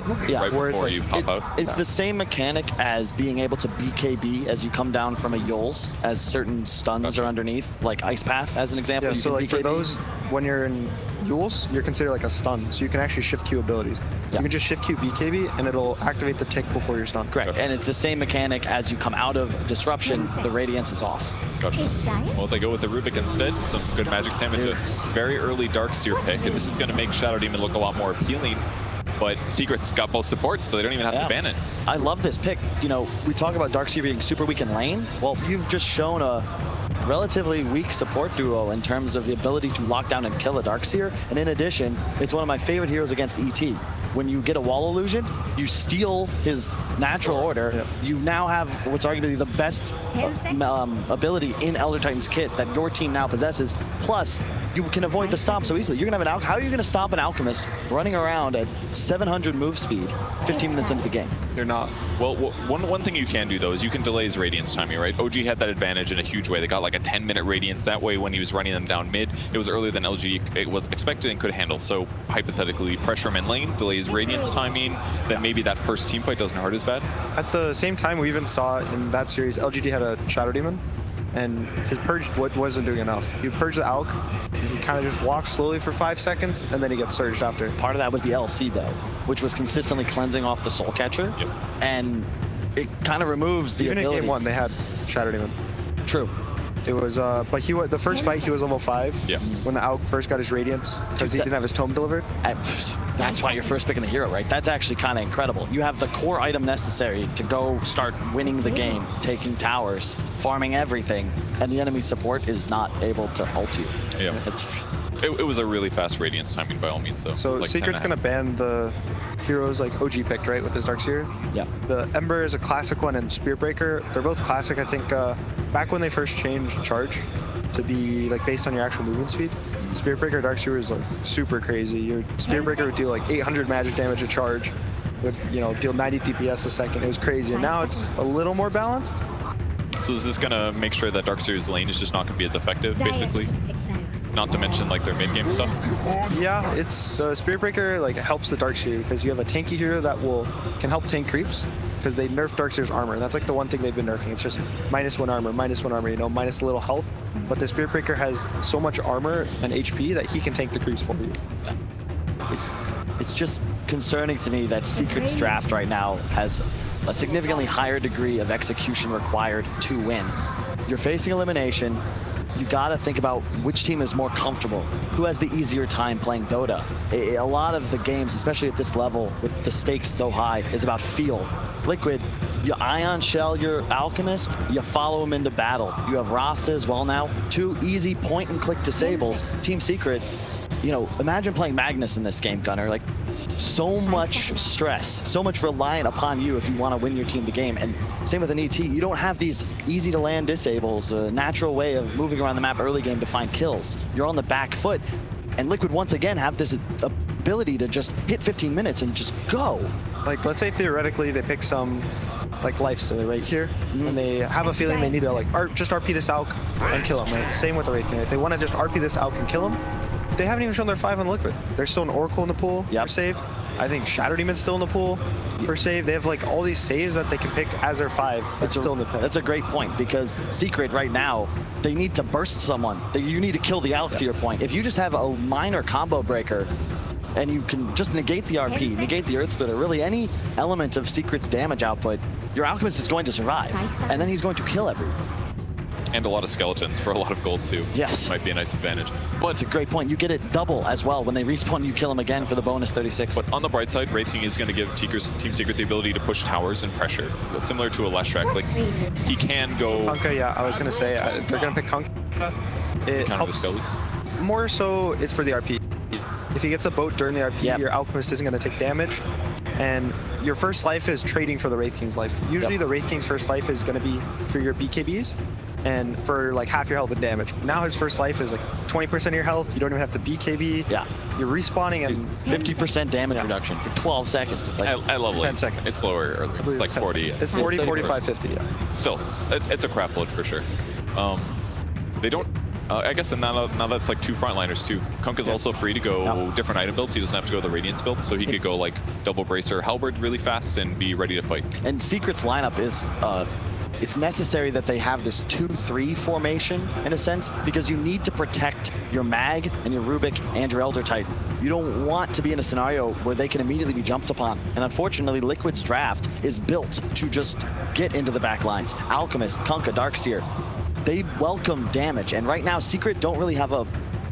right whereas, before like, you pop out. It's the same mechanic as being able to BKB as you come down from a Yules, as certain stuns are underneath, like Ice Path as an example. Yeah, you so can like BKB. for those, when you're in Yules, you're considered like a stun, so you can actually shift Q abilities. So you can just shift Q BKB, and it'll activate the tick before you're stunned. Correct, and it's the same mechanic as you come out of Disruption, the Radiance is off. Gotcha. Well, if they go with the Rubik instead, some good magic damage. A very early Darkseer pick, and this is going to make Shadow Demon look a lot more appealing. But Secret's got both supports, so they don't even have to ban it. I love this pick. You know, we talk about Darkseer being super weak in lane. Well, you've just shown a relatively weak support duo in terms of the ability to lock down and kill a Darkseer. And in addition, it's one of my favorite heroes against ET. When you get a wall illusion, you steal his natural order. You now have what's arguably the best ability in Elder Titan's kit that your team now possesses. Plus, you can avoid the stomp so easily. You're gonna have how are you gonna stop an Alchemist running around at 700 move speed 15 minutes into the game? You're not. Well, one thing you can do, though, is you can delay his Radiance timing, right? OG had that advantage in a huge way. They got like a 10-minute Radiance. That way, when he was running them down mid, it was earlier than LG it was expected and could handle. So, hypothetically, pressure him in lane, delay his Radiance timing, then maybe that first team fight doesn't hurt as bad. At the same time, we even saw in that series, LGD had a Shadow Demon, and his Purge wasn't doing enough. You purge the Alk, he kind of just walks slowly for 5 seconds, and then he gets surged after. Part of that was the LC, though, which was consistently cleansing off the Soul Catcher. And it kind of removes the ability. Even in game 1, they had Shadow Demon. True. It was, but the first fight, he was level 5. Yeah. When the Alk first got his Radiance, because he didn't have his Tome delivered. That's why you're first picking the hero, right? That's actually kind of incredible. You have the core item necessary to go start winning the game, taking towers, farming everything, and the enemy support is not able to ult you. Yeah. It was a really fast Radiance timing by all means, though. So like Secret's going to ban the heroes like OG picked, right, with his Darkseer? Yeah. The Ember is a classic one, and Spear Breaker, they're both classic. I think back when they first changed Charge to be like based on your actual movement speed, Spear Breaker Darkseer was like super crazy. Your Spear Breaker would deal like 800 magic damage a charge, would deal 90 DPS a second. It was crazy, and now it's a little more balanced. So is this going to make sure that Darkseer's lane is just not going to be as effective, basically? Not to mention like their mid-game stuff. Yeah, it's the Spear Breaker like helps the Darkseer because you have a tanky hero that can help tank creeps because they nerfed Darkseer's armor. That's like the one thing they've been nerfing. It's just -1 armor, -1 armor, minus a little health. But the Spear Breaker has so much armor and HP that he can tank the creeps for you. It's just concerning to me that Secret's draft right now has a significantly higher degree of execution required to win. You're facing elimination. You gotta think about which team is more comfortable, who has the easier time playing Dota. A lot of the games, especially at this level, with the stakes so high, is about feel. Liquid, you Ion Shell your Alchemist, you follow him into battle. You have Rasta as well now, 2 easy point-and-click disables. Team Secret, imagine playing Magnus in this game, Gunnar. Like, so much stress, so much reliant upon you if you want to win your team the game. And same with an ET, you don't have these easy to land disables, a natural way of moving around the map early game to find kills. You're on the back foot. And Liquid once again have this ability to just hit 15 minutes and just go. Like, let's say theoretically they pick some like lifesteal right here, and they have a feeling they need to like just RP this Alk and kill him. Right? Same with the Wraith King. Right? They want to just RP this Alk and kill him. They haven't even shown their 5 on Liquid. There's still an Oracle in the pool for save. I think Shadow Demon's still in the pool for save. They have like all these saves that they can pick as their 5. That's still in the pick. That's a great point because Secret right now, they need to burst someone. You need to kill the Alk to your point. If you just have a minor combo breaker and you can just negate the RP, negate the Earth Splitter, really any element of Secret's damage output, your Alchemist is going to survive. And then he's going to kill everyone. And a lot of skeletons for a lot of gold, too. Yes. Might be a nice advantage. But it's a great point. You get it double as well. When they respawn, you kill them again for the bonus 36. But on the bright side, Wraith King is going to give Team Secret the ability to push towers and pressure, similar to a Leshrac. Like, he can go... Kunkka, yeah, I was going to say, they're going to pick Kunkka. It helps. More so, it's for the RP. If he gets a boat during the RP, your Alchemist isn't going to take damage. And your first life is trading for the Wraith King's life. Usually the Wraith King's first life is going to be for your BKBs. And for like half your health and damage. Now his first life is like 20% of your health. You don't even have to BKB. Yeah. You're respawning and 50% damage reduction for 12 seconds. Like, I love 10 seconds. It's lower earlier. It's like 40. It's 40, 45, 50, yeah. Still, it's a crap load for sure. They don't I guess now that's like 2 frontliners too. Kunk is also free to go different item builds. He doesn't have to go the Radiance build, so he could go like double bracer halberd really fast and be ready to fight. And Secret's lineup is it's necessary that they have this 2-3 formation in a sense, because you need to protect your Mag and your Rubik and your Elder Titan. You don't want to be in a scenario where they can immediately be jumped upon. And unfortunately, Liquid's draft is built to just get into the back lines. Alchemist, Kunkka, Darkseer, they welcome damage. And right now, Secret don't really have a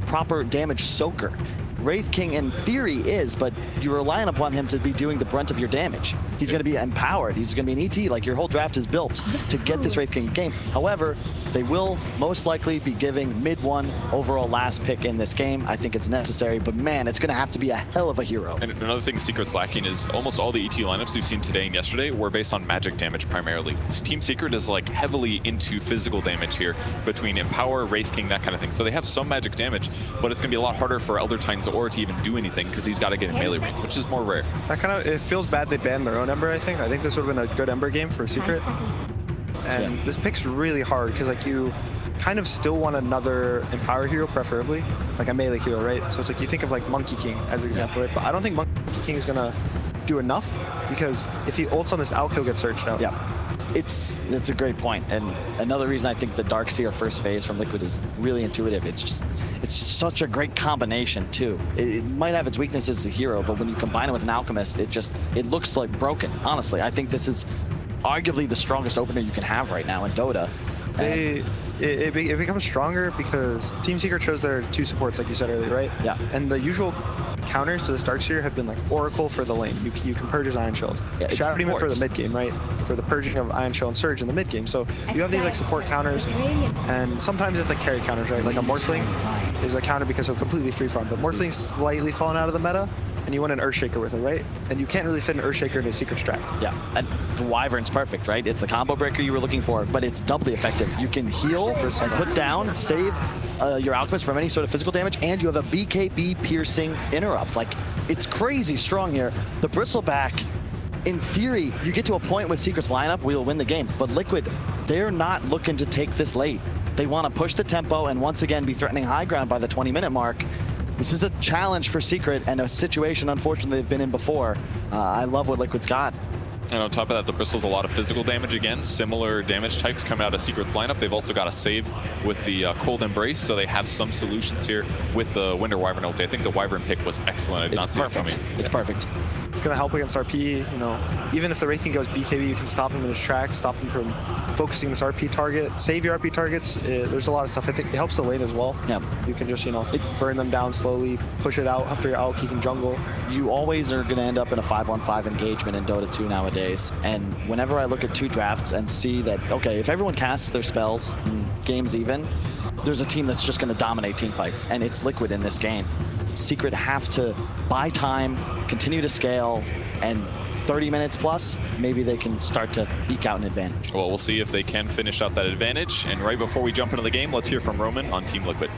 proper damage soaker. Wraith King in theory is, but you're relying upon him to be doing the brunt of your damage. He's going to be empowered. He's going to be an ET. Like, your whole draft is built to get this Wraith King game. However, they will most likely be giving mid 1 overall last pick in this game. I think it's necessary, but man, it's going to have to be a hell of a hero. And another thing Secret's lacking is almost all the ET lineups we've seen today and yesterday were based on magic damage primarily. Team Secret is like heavily into physical damage here between Empower, Wraith King, that kind of thing. So they have some magic damage, but it's going to be a lot harder for Elder Titans or to even do anything because he's got to get in melee range, which is more rare. That kind of, it feels bad they banned their own Ember, I think. I think this would have been a good Ember game for Secret. And this pick's really hard because like you kind of still want another Empower hero, preferably, like a melee hero, right? So it's like you think of like Monkey King as an example, right? But I don't think Monkey King is gonna do enough because if he ults on this Alk, he'll get searched out. Yeah. It's a great point, and another reason I think the Darkseer first phase from Liquid is really intuitive. It's just such a great combination too. It might have its weaknesses as a hero, but when you combine it with an Alchemist, it looks like broken. Honestly, I think this is arguably the strongest opener you can have right now in Dota. It becomes stronger because Team Secret chose their 2 supports, like you said earlier, right? Yeah. And the usual counters to this Darkseer have been like Oracle for the lane. You can purge his Ion Shield. Yeah, Shadow Demon for the mid game, right? For the purging of Ion Shield and Surge in the mid game. So you have these like support counters, and sometimes it's like carry counters, right? Like a Morphling is a counter because he'll completely free farm, but Morphling's slightly fallen out of the meta, and you want an Earthshaker with it, right? And you can't really fit an Earthshaker into a Secret strat. Yeah, and the Wyvern's perfect, right? It's the combo breaker you were looking for, but it's doubly effective. You can heal and put down, save your Alchemist from any sort of physical damage, and you have a BKB piercing interrupt. Like, it's crazy strong here. The Bristleback, in theory, you get to a point with Secret's lineup, we'll win the game. But Liquid, they're not looking to take this late. They want to push the tempo and once again be threatening high ground by the 20-minute mark. This is a challenge for Secret and a situation, unfortunately, they've been in before. I love what Liquid's got. And on top of that, the Bristol's a lot of physical damage again, similar damage types coming out of Secret's lineup. They've also got a save with the Cold Embrace, so they have some solutions here with the Winder Wyvern ulti. I think the Wyvern pick was excellent. I did not see it coming. It's perfect. It's going to help against RP, you know. Even if the Wraith King goes BKB, you can stop him in his tracks, stop him from focusing this RP target, save your RP targets. There's a lot of stuff. I think it helps the lane as well. Yeah. You can just, you know, burn them down slowly, push it out after your Alk, he can jungle. You always are going to end up in a 5-on-5 engagement in Dota 2 nowadays. And whenever I look at 2 drafts and see that, okay, if everyone casts their spells, game's even, there's a team that's just going to dominate team fights. And it's Liquid in this game. Secret have to buy time, continue to scale, and 30 minutes plus, maybe they can start to eke out an advantage. Well, we'll see if they can finish out that advantage. And right before we jump into the game, let's hear from Roman on Team Liquid.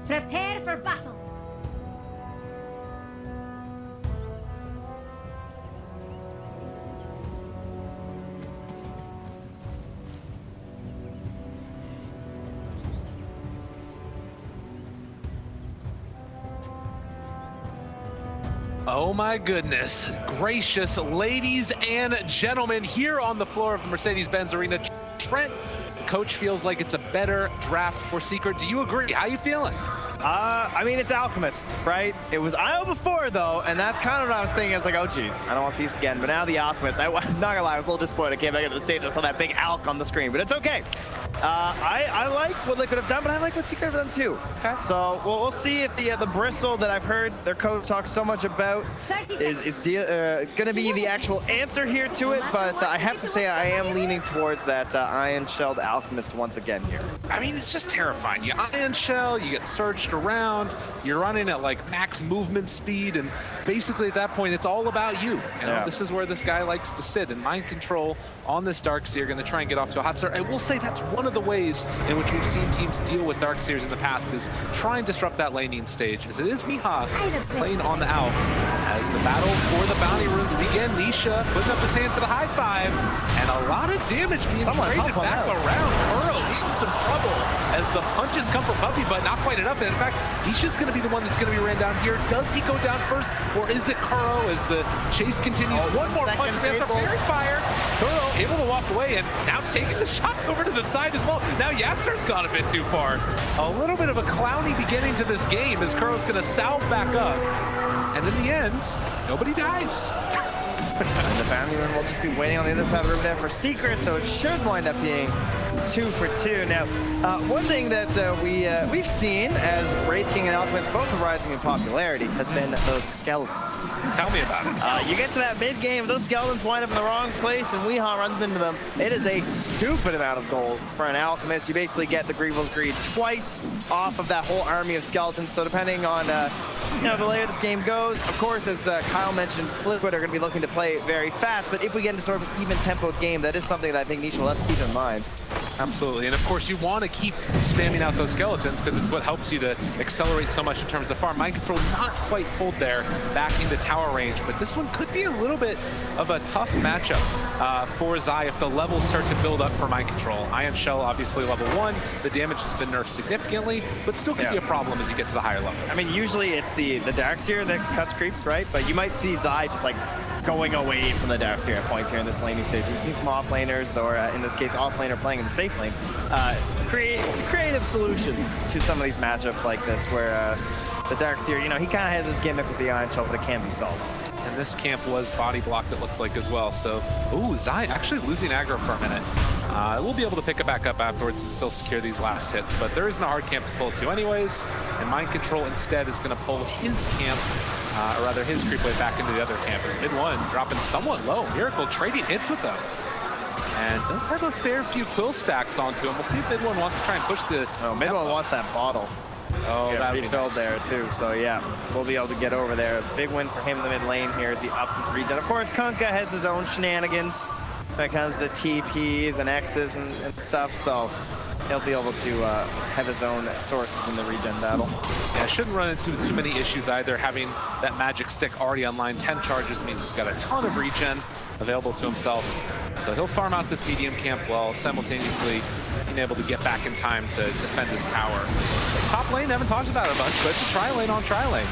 Prepare for battle! Oh my goodness. Gracious ladies and gentlemen, here on the floor of the Mercedes-Benz Arena, Trent, coach feels like it's a better draft for Secret. Do you agree? How you feeling? I mean, it's Alchemist, right? It was IO before, though, and that's kind of what I was thinking. I was like, oh, geez, I don't want to see this again. But now the Alchemist, I'm not gonna lie, I was a little disappointed. I came back into the stage, I saw that big Alk on the screen, but it's okay. I like what they could have done, but I like what Secret have done too. Okay. So we'll see if the Bristle that I've heard their coach talk so much about is gonna be the actual answer here to it. But I have to say, I am leaning towards that Ion Shelled Alchemist once again here. I mean, it's just terrifying. You Ion Shell, you get Surge pushed around. You're running at like max movement speed, and basically at that point, it's all about you. You know, this is where this guy likes to sit, and mind control on this Darkseer, going to try and get off to a hot start. I will say that's one of the ways in which we've seen teams deal with Darkseers in the past, is try and disrupt that laning stage, as it is Miha playing on the Alp. As the battle for the bounty runes begin, Nisha putting up his hand for the high five, and a lot of damage being traded back around. Kuro in some trouble as the punches come from Puppy, but not quite enough. And in fact, Nisha's going to be the one that's going to be ran down here. Does he go down first, or is it Kuro as the chase continues? One more punch from the Fairy Fire. Kuro able to walk away, and now taking the shots over to the side as well. Now Yapser's gone a bit too far. A little bit of a clowny beginning to this game as Kuro's going to salve back up. And in the end, nobody dies. And the bounty rune will just be waiting on the other side of the room there for Secret, so it should wind up being 2 for 2. Now, one thing that we've seen as Wraith King and Alchemist both are rising in popularity has been those skeletons. Tell me about it. You get to that mid game, those skeletons wind up in the wrong place, and Weehaw runs into them. It is a stupid amount of gold for an Alchemist. You basically get the Grievel's Greed twice off of that whole army of skeletons. So depending on the way this game goes, of course, as Kyle mentioned, Liquid are going to be looking to play very fast, but if we get into sort of an even tempoed game, that is something that I think Nisha will have to keep in mind. Absolutely, and of course you want to keep spamming out those skeletons because it's what helps you to accelerate so much in terms of farm. Mind control not quite pulled there back into tower range, but this one could be a little bit of a tough matchup for Zai if the levels start to build up for mind control. Ion Shell obviously level 1, the damage has been nerfed significantly, but still could be a problem as you get to the higher levels. I mean, usually it's the Darkseer that cuts creeps, right? But you might see Zai just like going away from the Darkseer at points here in this laning stage. We've seen some off laners, or in this case, off laner playing in the safe lane, creative solutions to some of these matchups like this, where the Darkseer, you know, he kind of has his gimmick with the Iron Shell, but it can be solved. And this camp was body blocked, it looks like, as well. So, ooh, Zai actually losing aggro for a minute. We'll be able to pick it back up afterwards and still secure these last hits, but there isn't a hard camp to pull to anyways, and Mind Control instead is going to pull his camp, or rather his creep way back into the other camp. As mid-1 dropping somewhat low. Miracle trading hits with them. And does have a fair few quill stacks onto him. We'll see if mid-1 wants to try and push the... Oh, mid-1 wants that bottle. Oh, that refilled there too, so yeah, we'll be able to get over there. Big win for him in the mid lane here as he ups his regen. Of course, Kunkka has his own shenanigans when it comes to TPs and X's and stuff, so he'll be able to have his own sources in the regen battle. Yeah, shouldn't run into too many issues either. Having that magic stick already online, 10 charges means he's got a ton of regen available to himself. So he'll farm out this medium camp while simultaneously being able to get back in time to defend his tower. Top lane, haven't talked about it much, but it's a tri-lane on tri-lane.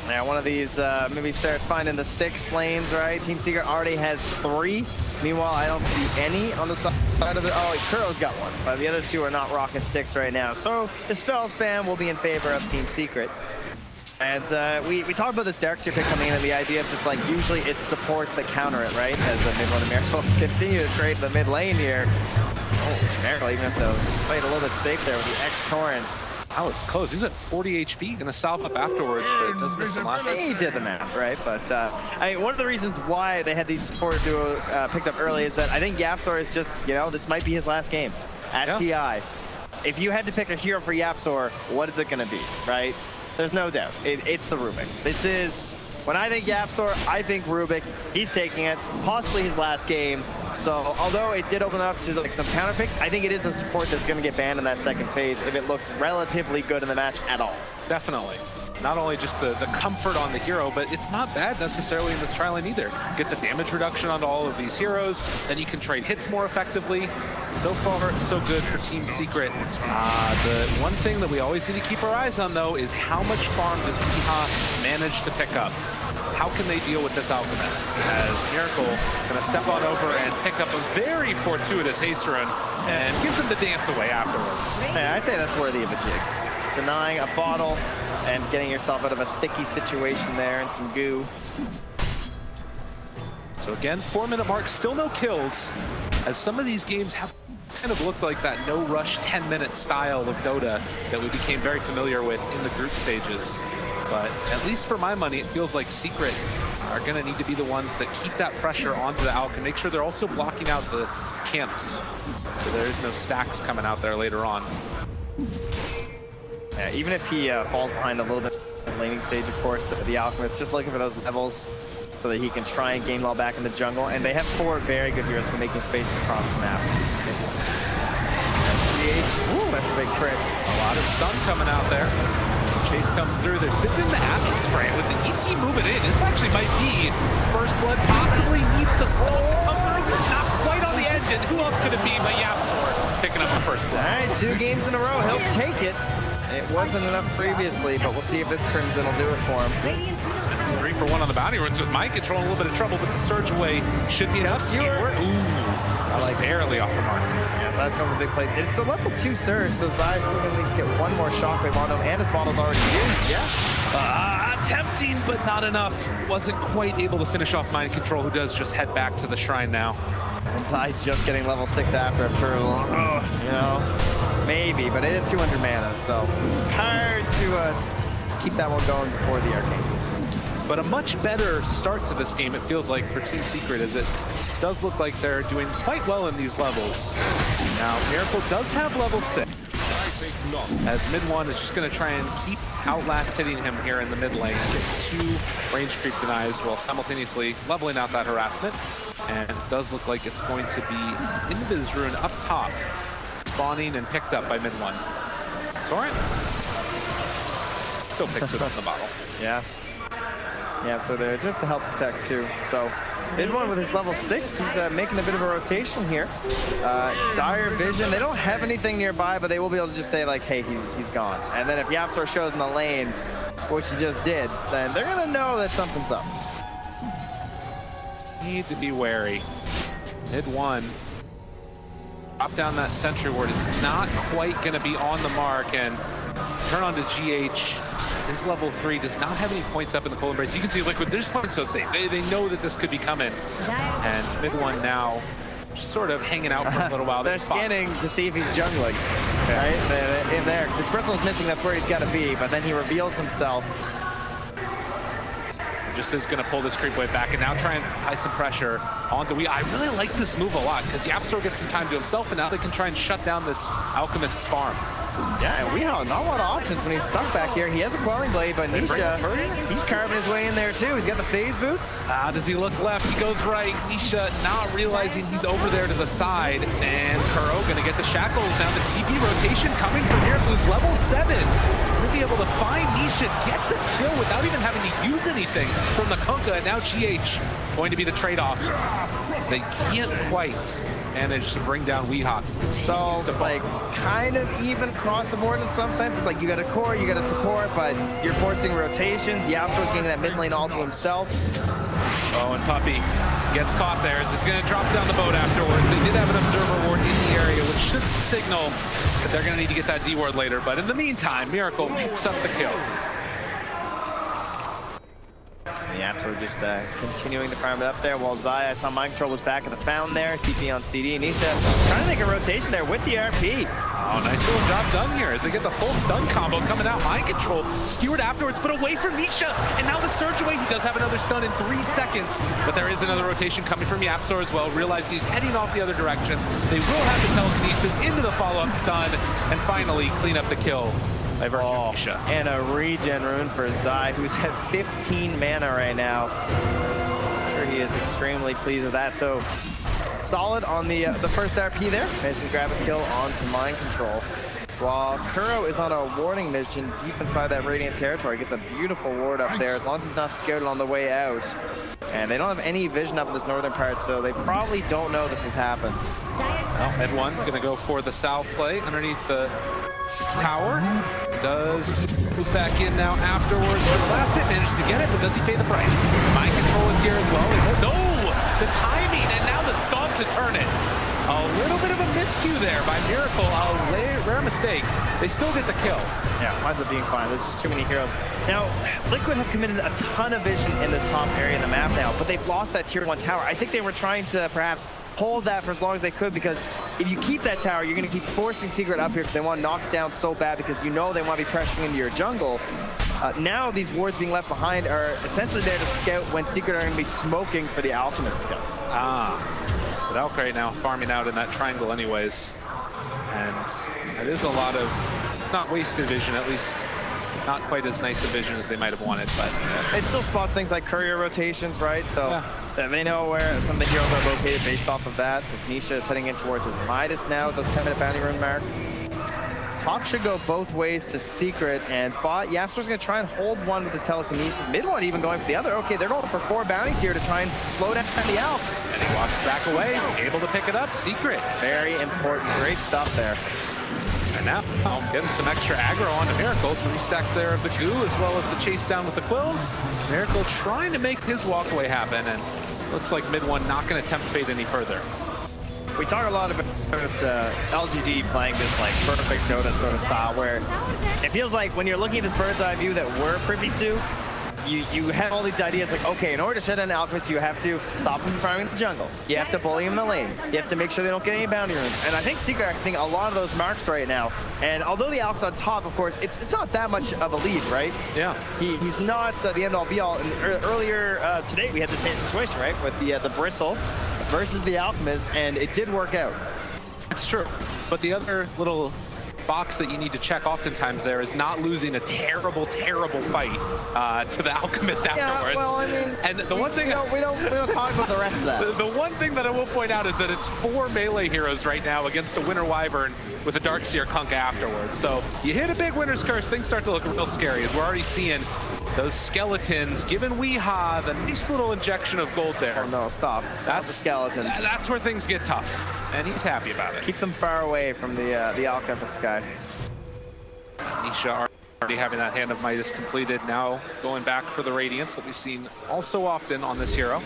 Yeah, one of these, maybe start finding the Styx lanes, right? Team Secret already has 3. Meanwhile, I don't see any on the side of it. Oh, Kuro's got 1, but the other 2 are not rocking Styx right now. So the spell spam will be in favor of Team Secret. And we talked about this Darkseer pick coming in, and the idea of just like, usually it's supports that counter it, right? As the mid-1 Miracle continue to trade the mid lane here. Oh, Miracle even have to play it a little bit safe there with the X-Torrent. Oh, it's close. He's at 40 HP. Gonna salve up afterwards, but it does miss some last hits. He did the math, right? But I mean, one of the reasons why they had these support duo picked up early is that I think Yapsor is just, you know, this might be his last game at TI. If you had to pick a hero for Yapsor, what is it gonna be, right? There's no doubt. It's the Rubik. This is, when I think Yapsor, I think Rubik. He's taking it, possibly his last game. So although it did open up to like some counter picks, I think it is a support that's going to get banned in that second phase if it looks relatively good in the match at all. Definitely. Not only just the comfort on the hero, but it's not bad necessarily in this tri-lane either. Get the damage reduction onto all of these heroes, then you can trade hits more effectively. So far, so good for Team Secret. The one thing that we always need to keep our eyes on, though, is how much farm does Miha manage to pick up? How can they deal with this Alchemist? As Miracle gonna step on over and pick up a very fortuitous haste run and gives him the dance away afterwards. Yeah, I'd say that's worthy of a jig. Denying a bottle and getting yourself out of a sticky situation there and some goo. So again, 4-minute mark, still no kills, as some of these games have kind of looked like that no-rush 10-minute style of Dota that we became very familiar with in the group stages. But at least for my money, it feels like Secret are going to need to be the ones that keep that pressure onto the Alk and make sure they're also blocking out the camps so there is no stacks coming out there later on. Yeah, even if he falls behind a little bit in the laning stage, of course, the Alchemist just looking for those levels so that he can try and game well back in the jungle. And they have 4 very good heroes for making space across the map. Ooh, that's a big crit. A lot of stun coming out there. Chase comes through. They're sipping the acid spray with the ET moving in. This actually might be first blood. Possibly needs the stun to come through. Not quite on the edge. And who else could it be but Yapzor picking up the first blood? All right, 2 games in a row. He'll take it. It wasn't enough previously, but we'll see if this Crimson will do it for him. 3 for 1 on the bounty runs with mind control. A little bit of trouble, but the surge away should be enough. Skewer. Ooh, just barely off the mark. Yeah, Zai's going for big plays. It's a level 2 surge, so Zai still can at least get 1 more shockwave on him, and his bottle's already used. Yeah. Tempting, but not enough. Wasn't quite able to finish off mind control, who does just head back to the shrine now. And Zai just getting level 6 after for, you know, maybe, but it is 200 mana, so hard to keep that one going before the arcane hits. But a much better start to this game, it feels like, for Team Secret, as it does look like they're doing quite well in these levels. Now, Miracle does have level 6, as mid-1 is just going to try and keep Outlast hitting him here in the mid lane. Get 2 range creep denies while simultaneously leveling out that harassment. And it does look like it's going to be Invis Rune up top, spawning and picked up by mid-1. Torrent still picks it up in the bottle. Yeah. Yeah, so they're just to help protect too. So mid-1 with his level 6, he's making a bit of a rotation here. Dire Vision, they don't have anything nearby, but they will be able to just say like, hey, he's gone. And then if Yapzor shows in the lane, which he just did, then they're gonna know that something's up. Need to be wary. Mid-1. Drop down that sentry ward. It's not quite gonna be on the mark, and turn on to GH. His level 3 does not have any points up in the cold embrace. You can see Liquid, they're just playing so safe. They know that this could be coming. And mid-1 now just sort of hanging out for a little while. They're scanning to see if he's jungling, right? In there, because if Bristle's missing, that's where he's got to be. But then he reveals himself. Just is going to pull this creep wave back and now try and apply some pressure onto We. I really like this move a lot because Yapzor gets some time to himself, and now they can try and shut down this Alchemist's farm. Yeah, and Weehaw, not a lot of options when he's stuck back here. He has a Quelling Blade, but Nisha, he's carving his way in there too. He's got the phase boots. Does he look left? He goes right. Nisha not realizing he's over there to the side. And Kuro gonna get the shackles. Now the TP rotation coming from here, who's level 7. Gonna be able to find Nisha, get the kill without even having to use anything from the Kunkka. And now GH going to be the trade-off. They can't quite manage to bring down Weehawk. So, like, kind of even across the board in some sense. It's like you got a core, you got a support, but you're forcing rotations. Yapzor's getting that mid lane all to himself. Oh, and Puppey gets caught there. Is going to drop down the boat afterwards. They did have an observer ward in the area, which should signal that they're going to need to get that D ward later. But in the meantime, Miracle picks up the kill. Yapzor just continuing to farm it up there while Zai, I saw mind control was back at the fountain there. TP on CD. Nisha trying to make a rotation there with the RP. Oh, nice little job done here as they get the full stun combo coming out. Mind control skewered afterwards, but away from Nisha. And now the surge away. He does have another stun in 3 seconds, but there is another rotation coming from Yapzor as well. Realizing he's heading off the other direction. They will have the telekinesis into the follow-up stun and finally clean up the kill. And a regen rune for Zai, who's at 15 mana right now. I'm sure he is extremely pleased with that. So solid on the first RP there. Managed to grab a kill onto mind control. While Kuro is on a warding mission deep inside that Radiant territory. Gets a beautiful ward up there as long as he's not scouted on the way out. And they don't have any vision up in this northern part, so they probably don't know this has happened. Well, mid-1 gonna go for the south play underneath the tower. Does move back in now afterwards. His last hit manages to get it, but does he pay the price? Mind control is here as well. No! The timing, and now the stomp to turn it. A little bit of a miscue there by Miracle. A rare mistake. They still get the kill. Yeah, winds up being fine. There's just too many heroes. Now, Liquid have committed a ton of vision in this top area of the map now, but they've lost that tier 1 tower. I think they were trying to perhaps hold that for as long as they could, because if you keep that tower, you're going to keep forcing Secret up here because they want to knock it down so bad because you know they want to be pressuring into your jungle. Now these wards being left behind are essentially there to scout when Secret are going to be smoking for the Alchemist kill. But Valkyrie now farming out in that triangle anyways. And that is a lot of if not wasted vision, at least not quite as nice a vision as they might have wanted, but it still spots things like courier rotations, right? So they know where some of the heroes are located based off of that. As Nisha is heading in towards his Midas now, those 10-minute bounty rune marks. Top should go both ways to Secret, and bot, Yapster's gonna try and hold one with his telekinesis. Mid one even going for the other. Okay, they're going for 4 bounties here to try and slow down the Alp. And he walks back away, able to pick it up. Secret. Very important, great stuff there. And now, getting some extra aggro onto Miracle. 3 stacks there of the goo, as well as the chase down with the quills. Miracle trying to make his walkaway happen, and looks like mid one not going to tempt fate any further. We talk a lot about LGD playing this like perfect Dota sort of style, where it feels like when you're looking at this bird's eye view that we're privy to, you have all these ideas like, okay, in order to shut down Alchemist, you have to stop him from farming the jungle. You have to bully him in the lane. You have to make sure they don't get any bounty runes. And I think Secret are getting a lot of those marks right now. And although the Alch's on top, of course, it's not that much of a lead, right? Yeah. He's not the end-all be-all. And earlier today, we had the same situation, right, with the Bristle versus the Alchemist, and it did work out. It's true. But the other little box that you need to check oftentimes there is not losing a terrible, terrible fight to the Alchemist afterwards. Yeah, well, I mean, and the one thing we don't talk about the rest of that. The one thing that I will point out is that it's 4 melee heroes right now against a Winter Wyvern with a Darkseer Kunk afterwards. So you hit a big Winter's Curse, things start to look real scary, as we're already seeing those skeletons giving Weehaw the nice little injection of gold there. Oh no, stop. That's the skeletons. That's where things get tough, and he's happy about it. Keep them far away from the Alchemist guy. Nisha already having that Hand of Midas completed, now going back for the Radiance that we've seen all so often on this hero.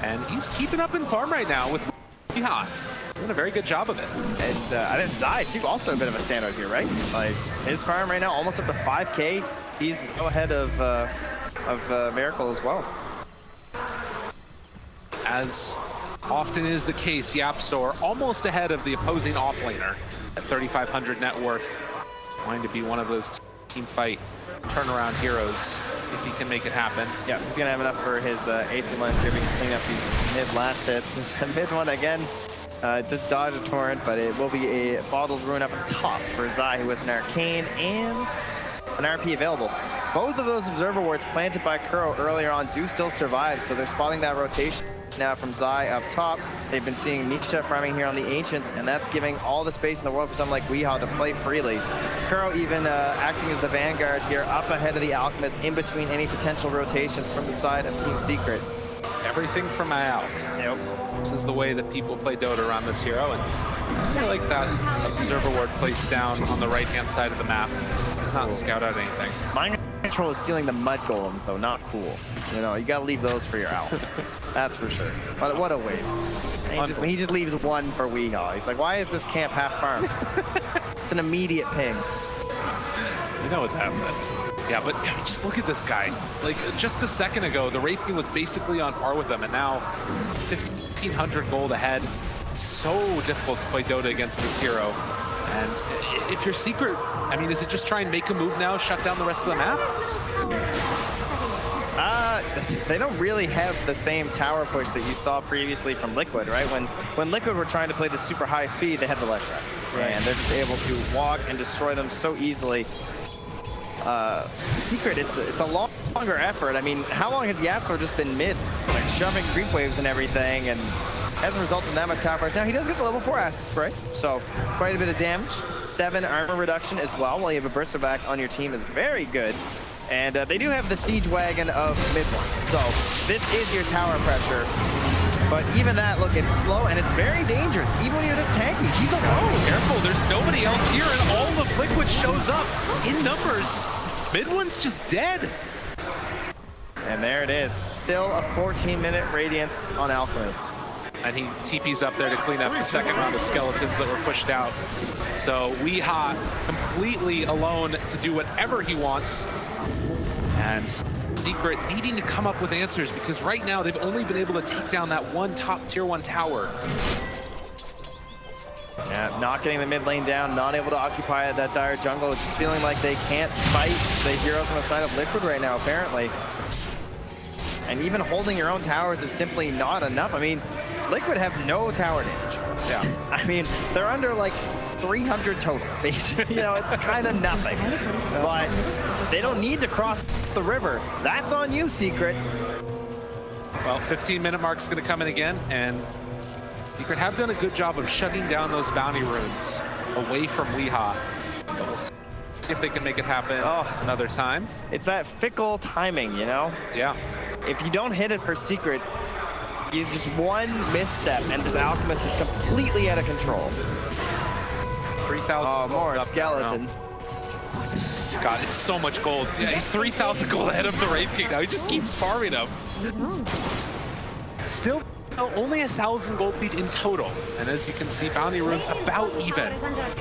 And he's keeping up in farm right now with Weehaw. Doing a very good job of it. And I think Zai, too, also a bit of a standout here, right? Like, his farm right now almost up to 5K. He's well ahead of Miracle as well. As often is the case, Yapstor almost ahead of the opposing offlaner at 3,500 net worth. Going to be one of those team fight turnaround heroes if he can make it happen. Yeah, he's going to have enough for his 8th lines here. We can clean up these mid last hits. This mid one again. Just dodge a torrent, but it will be a bottled ruin up top for Zai, who has an arcane and an RP available. Both of those observer wards planted by Kuro earlier on do still survive, so they're spotting that rotation now from Zai up top. They've been seeing Nisha farming here on the Ancients, and that's giving all the space in the world for someone like Weehaw to play freely. Kuro even acting as the vanguard here up ahead of the Alchemist in between any potential rotations from the side of Team Secret. Everything from my Alch. Yep. This is the way that people play Dota around this hero, and I like that observer ward placed down on the right-hand side of the map. It's not scout out anything. Mind Control is stealing the mud golems, though. Not cool. You know, you gotta leave those for your Alch. That's for sure. But what a waste. He just leaves one for Weehaw. He's like, why is this camp half farmed? It's an immediate ping. You know what's happening. Yeah, but I mean, just look at this guy. Like, just a second ago, the Wraithing was basically on par with him, and now 1,500 gold ahead. It's so difficult to play Dota against this hero. And if you're Secret, I mean, is it just try and make a move now, shut down the rest of the map? They don't really have the same tower push that you saw previously from Liquid, right? When Liquid were trying to play the super high speed, they had the Leshrac. Right. And they're just able to walk and destroy them so easily. Secret, it's a longer effort. I mean, how long has Yapstor just been mid, like shoving creep waves and everything, and hasn't resulted in that much tower push. Now he does get the level 4 acid spray, so quite a bit of damage. 7 armor reduction as well, while you have a Burster back on your team is very good. And they do have the siege wagon of mid one, so this is your tower pressure. But even that, look, it's slow and it's very dangerous. Even when you're this tanky, he's alone. Careful, there's nobody else here, and all of Liquid shows up in numbers. Mid one's just dead. And there it is. Still a 14-minute Radiance on Alchemist. And he TP's up there to clean up the second round of skeletons that were pushed out. So Weehaw completely alone to do whatever he wants. And Secret needing to come up with answers, because right now they've only been able to take down that one top tier 1 tower. Yeah, not getting the mid lane down, not able to occupy that dire jungle, just feeling like they can't fight the heroes on the side of Liquid right now, apparently. And even holding your own towers is simply not enough. I mean, Liquid have no tower damage. Yeah. I mean, they're under like 300 total. You know, it's kind of nothing. But they don't need to cross the river. That's on you, Secret. Well, 15-minute mark's going to come in again, and Secret have done a good job of shutting down those bounty runes away from Weehaw. But we'll see if they can make it happen another time. It's that fickle timing, you know? Yeah. If you don't hit it for Secret, you just one misstep, and this Alchemist is completely out of control. 3,000. Oh, more skeletons. God, it's so much gold. Yeah, he's 3,000 gold ahead of the Wraith King now. He just keeps farming them. Still, only 1,000 gold lead in total. And as you can see, bounty runes about even.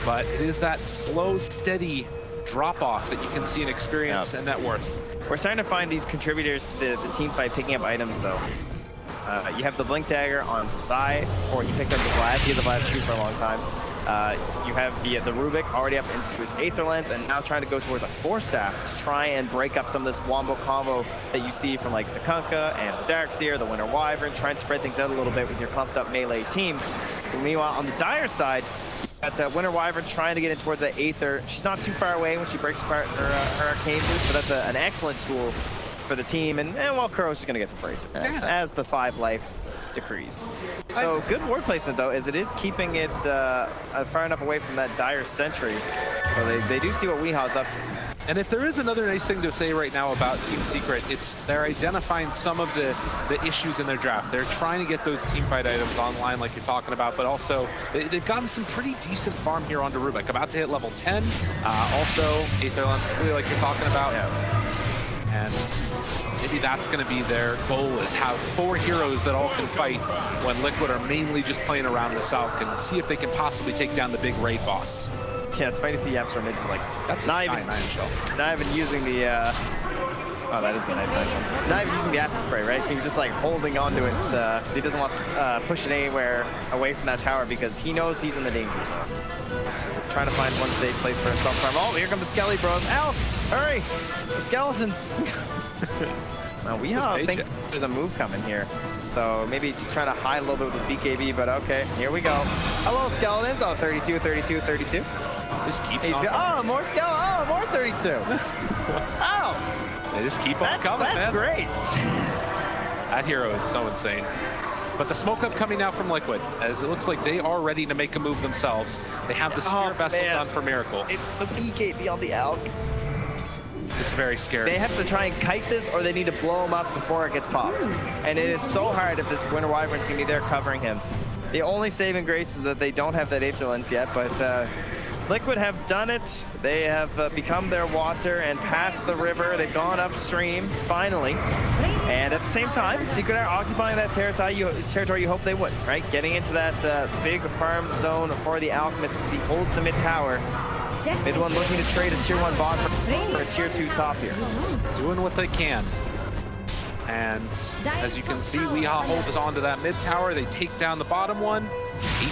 But it is that slow, steady drop-off that you can see in experience and net worth. We're starting to find these contributors to the team fight picking up items, though. You have the Blink Dagger on Zai, or he picked up the Blast. He had the Blast Q for a long time. You have the Rubik already up into his Aether Lens, and now trying to go towards a Force Staff to try and break up some of this Wombo combo that you see from like the Kunkka and the Darkseer, the Winter Wyvern, trying to spread things out a little bit with your clumped up melee team. But meanwhile, on the Dire side, you got Winter Wyvern trying to get in towards that Aether. She's not too far away when she breaks apart her Arcane Boost, so that's an excellent tool for the team. And well, Kuro's is going to get some praise as the 5 life decrease. So good ward placement, though, as it is keeping it far enough away from that Dire Sentry. So they do see what Weehaw's up to. And if there is another nice thing to say right now about Team Secret, it's they're identifying some of the issues in their draft. They're trying to get those team fight items online like you're talking about, but also they've gotten some pretty decent farm here onto Rubik. About to hit level 10. Also, Aether Lens, like you're talking about. And maybe that's going to be their goal, is have 4 heroes that all can fight when Liquid are mainly just playing around the south, and see if they can possibly take down the big raid boss. Yeah, it's funny to see Yapstorm. It's just like, that's not a even TI9 shell. Not even using the oh, that is a nice one. Not even using the acid spray, right? He's just like holding on to it. So he doesn't want to push it anywhere away from that tower because he knows he's in the danger zone. So we're trying to find one safe place for himself. Oh, here come the Skelly Bros. Ow! Hurry! The skeletons! Now, Weehaw thinks there's a move coming here. So maybe just trying to hide a little bit with his BKB, but okay, here we go. Hello, skeletons. Oh, 32, 32, 32. Just keeps on. Oh, more skeleton. Oh, more 32. Oh! They just keep on coming, That's great. That hero is so insane. But the smoke up coming now from Liquid, as it looks like they are ready to make a move themselves. They have the Spear Vessel done for Miracle. It's the BKB on the Alk. It's very scary. They have to try and kite this, or they need to blow him up before it gets popped. And it is so hard if this Winter Wyvern's going to be there covering him. The only saving grace is that they don't have that Aether Lens yet, but Liquid have done it. They have become their water and passed the river. They've gone upstream, finally. And at the same time, Secret are occupying that territory you hope they would, right? Getting into that big farm zone for the Alchemist as he holds the mid tower. Mid one looking to trade a tier 1 bot for a tier 2 top here. Doing what they can. And as you can see, Weehaw holds on to that mid tower. They take down the bottom one.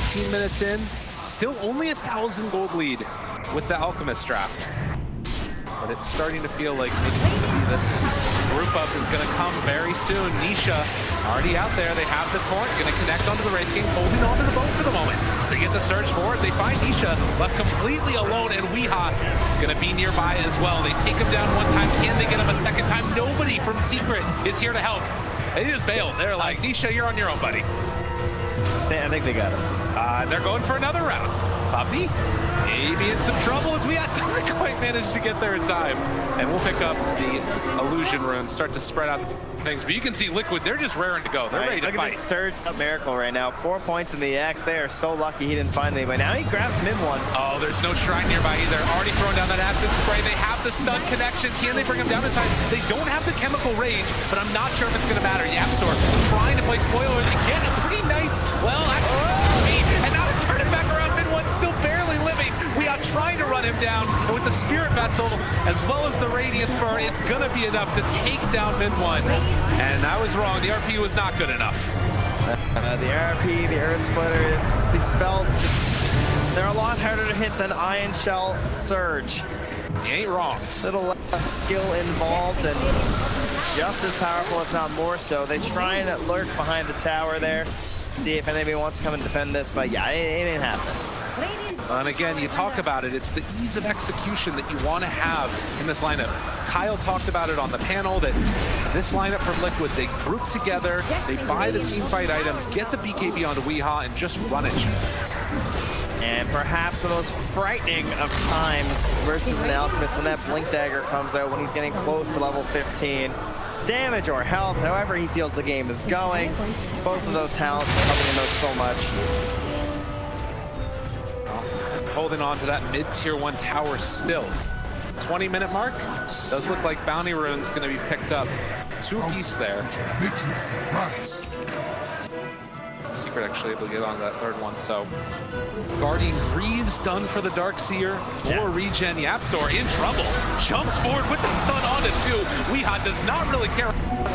18 minutes in. Still only 1,000 gold lead with the Alchemist draft. But it's starting to feel like maybe this group up is going to come very soon. Nisha already out there. They have the Torrent, going to connect onto the Wraith King, holding onto the boat for the moment. So they get the search forward. They find Nisha left completely alone, and Weehaw going to be nearby as well. They take him down one time. Can they get him a second time? Nobody from Secret is here to help. They just bailed. They're like, Nisha, you're on your own, buddy. I think they got him. They're going for another round. Puppy, maybe in some trouble as Weehaw doesn't quite manage to get there in time. And we'll pick up the Illusion Runes, start to spread out things. But you can see Liquid, they're just raring to go. They're ready to fight. Look at this surge up Miracle right now. 4 points in the X. They are so lucky he didn't find anybody. Now he grabs mid one. Oh, there's no shrine nearby either. Already throwing down that acid spray. They have the stun connection. Can they bring him down in time? They don't have the chemical rage, but I'm not sure if it's going to matter. Yapstorm trying to play spoiler. They get a pretty nice, well, actually, and now to turn it back around. Mid one still barely living. We are trying to run him down, and with the Spirit Vessel as well as the Radiance Burn, it's going to be enough to take down mid one. And I was wrong. The RP was not good enough. The RP, the Earth Splitter, these spells they're a lot harder to hit than Iron Shell Surge. You ain't wrong. A little less skill involved and just as powerful, if not more so. They try and lurk behind the tower there, see if anybody wants to come and defend this, but yeah, it ain't happening. And again, you talk about it, it's the ease of execution that you want to have in this lineup. Kyle talked about it on the panel that this lineup from Liquid, they group together, they buy the team fight items, get the BKB onto Weehaw, and just run it. And perhaps the most frightening of times versus an Alchemist when that Blink Dagger comes out when he's getting close to level 15. Damage or health, however he feels the game is going. Both of those talents are helping him out so much. Holding on to that mid-tier 1 tower still. 20-minute mark. Does look like Bounty Rune's going to be picked up. 2 apiece there. Secret actually able to get on that 3rd one, so Guardian Greaves done for the Darkseer. Or regen. Yapzor in trouble. Jumps forward with the stun onto 2. Weehaw does not really care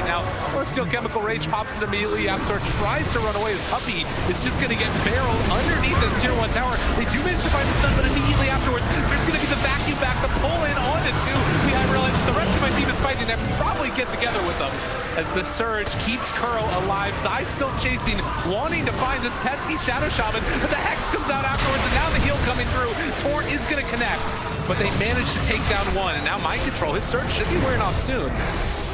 now. Steel Chemical Rage pops it immediately. Yapzor tries to run away. His puppy is just going to get barreled underneath this tier 1 tower. They do manage to find the stun, but immediately afterwards, there's going to be the vacuum back, the pull in onto 2. Weehaw realizes the rest of my team is fighting and probably get together with them. As the Surge keeps Kuro alive. Zai still chasing, wanting to find this pesky Shadow Shaman, but the Hex comes out afterwards, and now the heal coming through. Torn is going to connect, but they manage to take down 1, and now Mind Control. His Surge should be wearing off soon.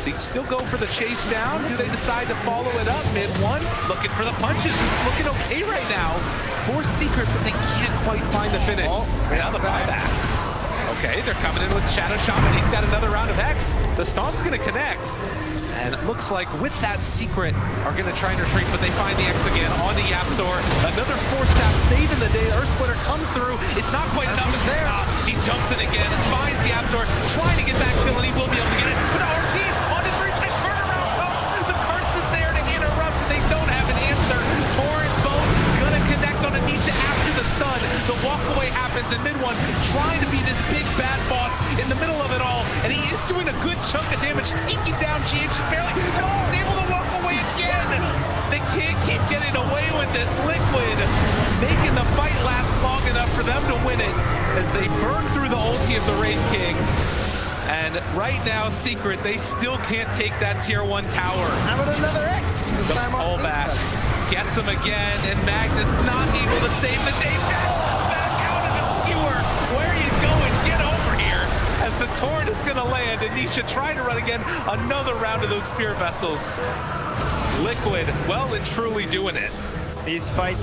So you still go for the chase down. Do they decide to follow it up? Mid-1, looking for the punches. This is looking okay right now for Secret, but they can't quite find the finish. Now the buyback. Okay, they're coming in with Shadow Shaman. He's got another round of Hex. The Stomp's going to connect. And it looks like with that Secret are going to try and retreat, but they find the X again on the Yapzor. Another 4-staff saving the day. Earth Splitter comes through. It's not quite enough. It's there. He jumps in again, finds the Yapzor, trying to get back to him, and he will be able to get it. With the RP on his replay, turnaround comes. The curse is there to interrupt, but they don't have an answer. Torrent both gonna connect on Anisha after the stun. The walkaway happens in mid-1, trying to be this big bad boss in the middle of it all, and he is doing a good chunk of damage, taking down GH barely. No, he's able to walk away again. They can't keep getting away with this. Liquid making the fight last long enough for them to win it as they burn through the ulti of the Wraith King. And right now, Secret, they still can't take that tier 1 tower. How about another X? This time on pullback. Gets him again, and Magnus not able to save the day. Back out of the skewer. Where are you going? Get over here. As the torrent is going to land, and Nisha trying to run again. Another round of those spear vessels. Liquid, well and truly doing it. These fights,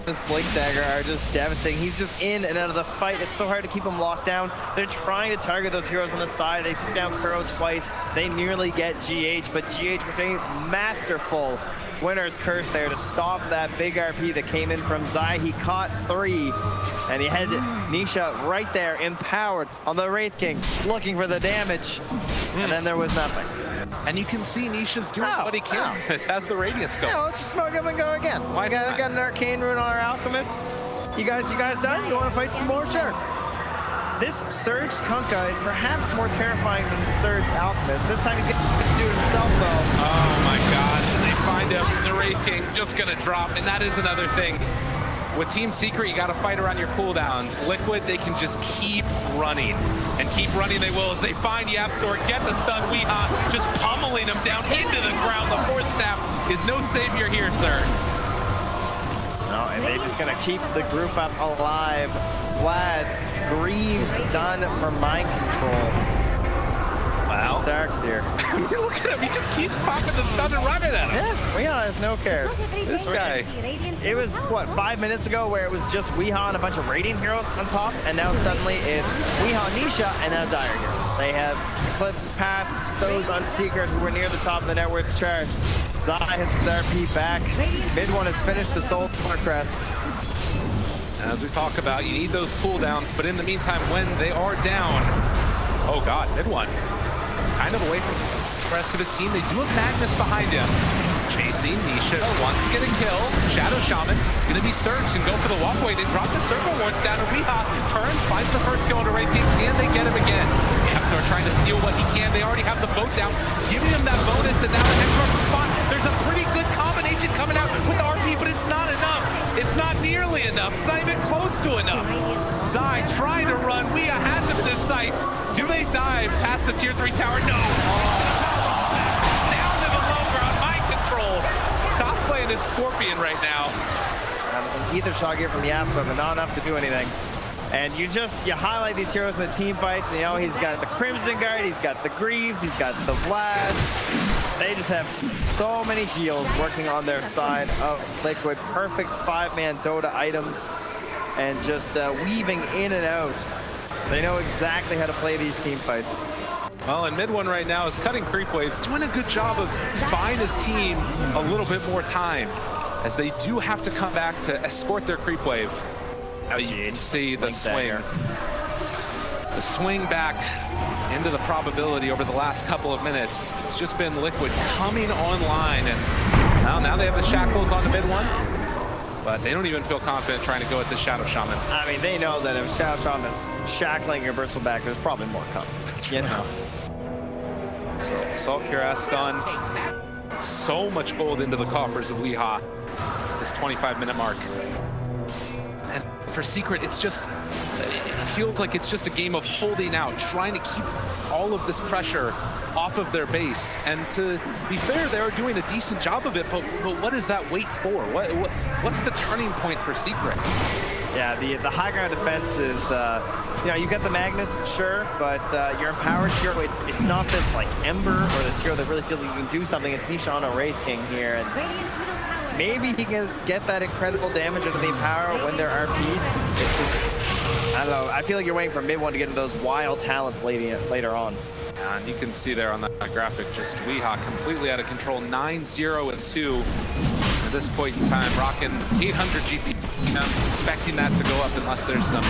this Blink Dagger are just devastating. He's just in and out of the fight. It's so hard to keep him locked down. They're trying to target those heroes on the side. They took down Kuro twice. They nearly get GH, but GH was a masterful winner's curse there to stop that big RP that came in from Zai. He caught 3, and he had Nisha right there, empowered on the Wraith King, looking for the damage, and then there was nothing. And you can see Nisha's doing what he can. It has the Radiance go. Yeah, let's just smoke him and go again. Why got an Arcane Rune on our Alchemist. You guys done? You want to fight some more? Sure. This Surge Kunkka is perhaps more terrifying than the Surge Alchemist. This time he's going to do it himself, though. Oh my god, and they find him. The Wraith King just going to drop, and that is another thing. With Team Secret, you got to fight around your cooldowns. Liquid, they can just keep running. And keep running they will as they find Yapzor, get the stun. Weehaw just pummeling him down into the ground. The 4th-staff is no savior here, sir. No, and they're just going to keep the group up alive. Lads, Greaves done for Mind Control. Wow. Darkseer. Look at him, he just keeps popping the stun and running at him. Yeah, Weehaw has no cares. This guy. It was, what, 5 minutes ago where it was just Weehaw and a bunch of Radiant heroes on top, and now suddenly it's Weehaw, Nisha, and now Dire heroes. They have eclipsed past those on Secret who were near the top of the net worth chart. Zai has his RP back. Mid-1 has finished the Soul Crest. As we talk about, you need those cooldowns, but in the meantime, when they are down, oh god, mid-1. Kind of away from the rest of his team. They do have Magnus behind him. Chasing, Nisha wants to get a kill. Shadow Shaman gonna be surged and go for the walkway. They drop the circle wards down, and Weehaw turns, finds the first kill on the Wraith King. Can they get him again? Yapzor trying to steal what he can. They already have the boat down, giving him that bonus, and now the next mark spot. There's a pretty good combination coming out with the RP, but it's not enough. It's not nearly enough. It's not even close to enough. Zai trying to run. Weehaw has him in his sights. Do they dive past the tier 3 tower? No. Down to the low ground. Mind Control. Cosplaying this Scorpion right now. Ether Shot gear from Yapso, but not enough to do anything. And you highlight these heroes in the team fights. You know, he's got the Crimson Guard, he's got the Greaves, he's got the Vlads. They just have so many heals working on their side of Liquid. Perfect 5-man Dota items and just weaving in and out. They know exactly how to play these team fights. Well, and mid one right now is cutting creep waves, doing a good job of buying his team a little bit more time, as they do have to come back to escort their creep wave. Now you can see the swing. The swing back into the probability over the last couple of minutes. It's just been Liquid coming online, and now they have the shackles on the mid one, but they don't even feel confident trying to go at the Shadow Shaman. I mean, they know that if Shadow Shaman is shackling your Virtual back, there's probably more coming. You know. So Salt Cure stun. So much gold into the coffers of Weehaw. This 25-minute mark. And for Secret, it feels like it's just a game of holding out, trying to keep all of this pressure off of their base. And to be fair, they are doing a decent job of it, but what is that wait for? What's the turning point for Secret? Yeah, the high ground defense is, you know, you got the Magnus, sure, but your empowered hero, it's not this like Ember or this hero that really feels like you can do something. It's Nisha on a Wraith King here, and maybe he can get that incredible damage out of the empower when they're RP'd. It's just, I don't know, I feel like you're waiting for mid one to get into those wild talents later on. And you can see there on that graphic, just Weehaw completely out of control, 9-0-2 at this point in time, rocking 800 GP. You know, expecting that to go up unless there's some...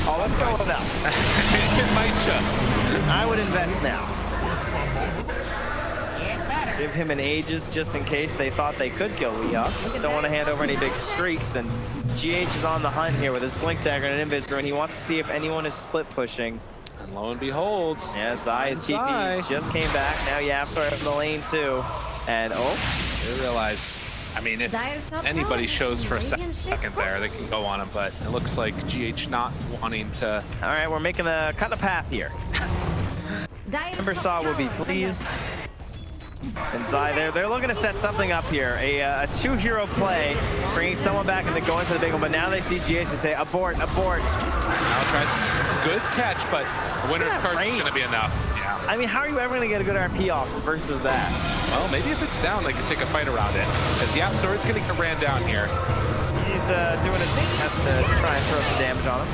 Oh, let's go now. It might just. I would invest now. Give him an Aegis just in case they thought they could kill Weehaw. Don't want to hand over any big streaks, and GH is on the hunt here with his Blink Dagger and an Invis, and he wants to see if anyone is split pushing. And lo and behold, yeah, Zai's TP just came back. Now Yapso in the lane too. And they realize, I mean, if anybody shows for a second there, they can go on him, but it looks like GH not wanting to. All right, we're making a kind of path here. Embersaw will be pleased. And Zai, they're looking to set something up here. A two-hero play, bringing someone back into going for the big one, but now they see GH and say, abort, abort. Now tries good catch, but the winner's card is going to be enough. Yeah. I mean, how are you ever going to get a good RP off versus that? Well, maybe if it's down, they can take a fight around it. As Yapso is going to get ran down here. He's doing his best to try and throw some damage on him.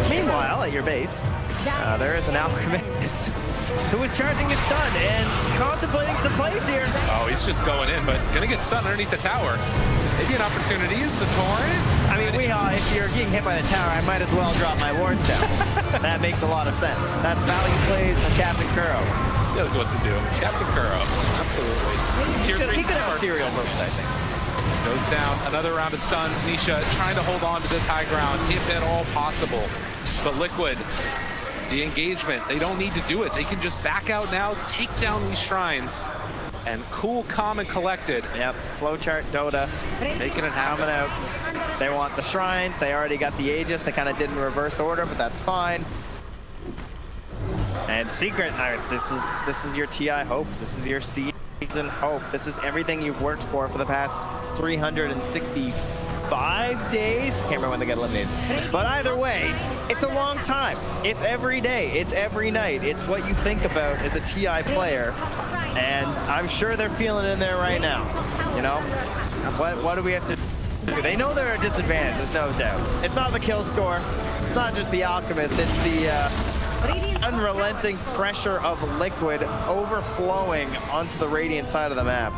Meanwhile, at your base, there is an Alchemist who is charging his stun and contemplating some plays here. Oh, he's just going in, but gonna get stunned underneath the tower. Maybe an opportunity is the torrent. I mean, Weehaw, if you're getting hit by the tower, I might as well drop my wards down. That makes a lot of sense. That's value plays from Captain Kuro. He knows what to do. Captain Kuro, absolutely. He could have a serial version, I think. Goes down, another round of stuns. Nisha trying to hold on to this high ground, if at all possible. But Liquid, the engagement, they don't need to do it. They can just back out now, take down these shrines, and cool, calm, and collected. Yep, flowchart Dota, making it happen out. They want the shrines, they already got the Aegis, they kind of did in reverse order, but that's fine. And Secret, this is your TI hopes, this is your season hope. This is everything you've worked for the past 365 days. Can't remember when they got eliminated. But either way, it's a long time. It's every day. It's every night. It's what you think about as a TI player. And I'm sure they're feeling it in there right now. You know? What do we have to do? They know they're at a disadvantage, there's no doubt. It's not the kill score. It's not just the Alchemist. It's the unrelenting pressure of Liquid overflowing onto the Radiant side of the map.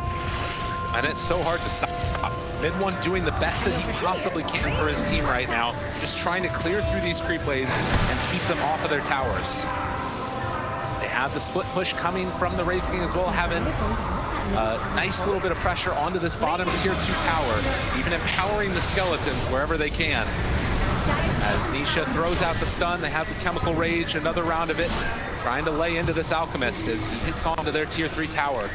And it's so hard to stop. Mid one doing the best that he possibly can for his team right now, just trying to clear through these creep waves and keep them off of their towers. They have the split push coming from the Wraith King as well, having a nice little bit of pressure onto this bottom tier 2 tower, even empowering the skeletons wherever they can. As Nisha throws out the stun, they have the Chemical Rage, another round of it, trying to lay into this Alchemist as he hits onto their tier 3 tower.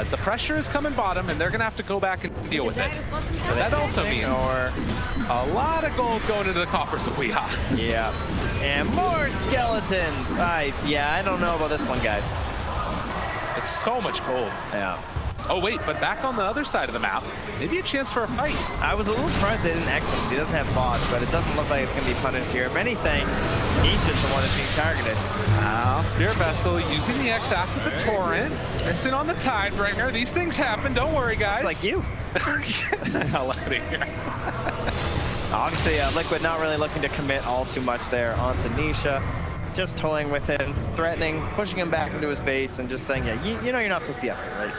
The pressure is coming bottom, and they're going to have to go back and deal with it. But that also means a lot of gold going into the coffers of Weehaw. Yeah, and more skeletons. I don't know about this one, guys. It's so much gold. Yeah. Oh wait, but back on the other side of the map, maybe a chance for a fight. I was a little surprised they didn't X him. He doesn't have bots, but it doesn't look like it's going to be punished here. If anything, he's just the one that's being targeted. Now, Spirit Vessel using the X after the Torrent, missing on the Tidebringer. These things happen, don't worry, guys. It's like you. Get the hell out of here. Obviously, Liquid not really looking to commit all too much there onto Nisha. Just toying with him, threatening, pushing him back into his base, and just saying, yeah, you know you're not supposed to be up here, right?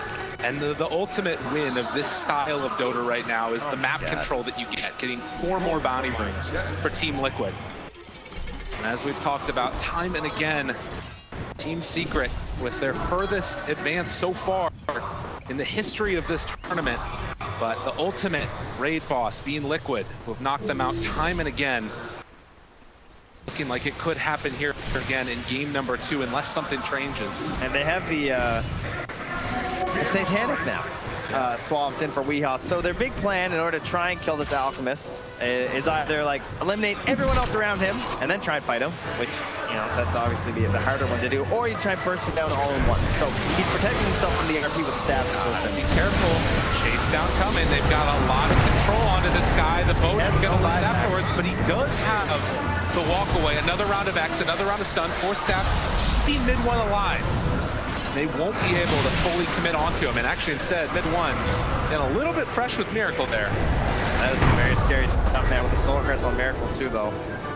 And the ultimate win of this style of Dota right now is the map control that you get, getting 4 more bounty runes for Team Liquid. And as we've talked about time and again, Team Secret with their furthest advance so far in the history of this tournament, but the ultimate raid boss being Liquid, who have knocked them out time and again. Looking like it could happen here again in game number 2 unless something changes. And they have the Satanic now swapped in for Weehaw. So their big plan in order to try and kill this Alchemist is either like eliminate everyone else around him and then try and fight him, which, you know, that's obviously the harder one to do, or you try and burst it down all in one. So he's protecting himself from the RP with the stab. Be careful. Chase down coming. They've got a lot of control onto this guy. The boat is going to land afterwards, but he does have the walk away. Another round of X, another round of stun, 4 staff, keeping mid-1 alive. They won't be able to fully commit onto him, and actually instead, mid-1, and a little bit fresh with Miracle there. That is some very scary stuff, man, with the Solar Crest on Miracle too, though.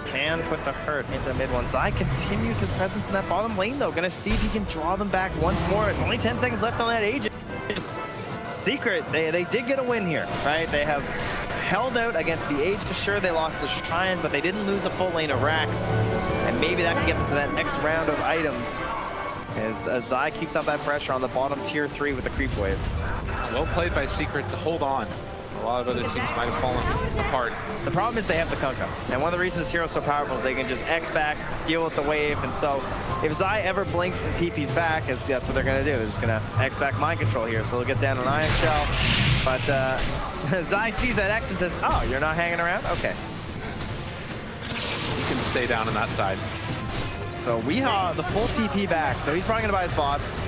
Can put the hurt into mid-1. Zai continues his presence in that bottom lane, though. Gonna see if he can draw them back once more. It's only 10 seconds left on that Aegis. Secret, they did get a win here, right? They have held out against the Aegis. Sure, they lost the Shrine, but they didn't lose a full lane of Rax. And maybe that can get to that next round of items. As Zai keeps up that pressure on the bottom tier 3 with the creep wave. Well played by Secret to hold on. A lot of other teams might have fallen apart. The problem is they have the Kunkka. And one of the reasons Hero's so powerful is they can just X back, deal with the wave. And so if Zai ever blinks and TP's back, that's what they're going to do. They're just going to X back mind control here. So they'll get down an Iron Shell. But Zai sees that X and says, oh, you're not hanging around? Okay. He can stay down on that side. So Weehaw, the full TP back, so he's probably gonna buy his bots.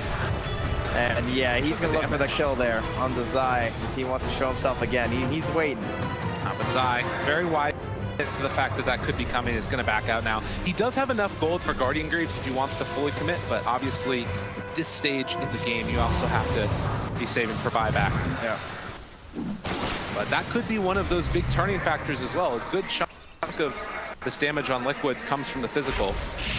And yeah, he's gonna look for the kill there on the Zai if he wants to show himself again. He's waiting. But Zai, very wide as to the fact that that could be coming, is gonna back out now. He does have enough gold for Guardian Greaves if he wants to fully commit, but obviously at this stage in the game, you also have to be saving for buyback. Yeah. But that could be one of those big turning factors as well. A good chunk of this damage on Liquid comes from the physical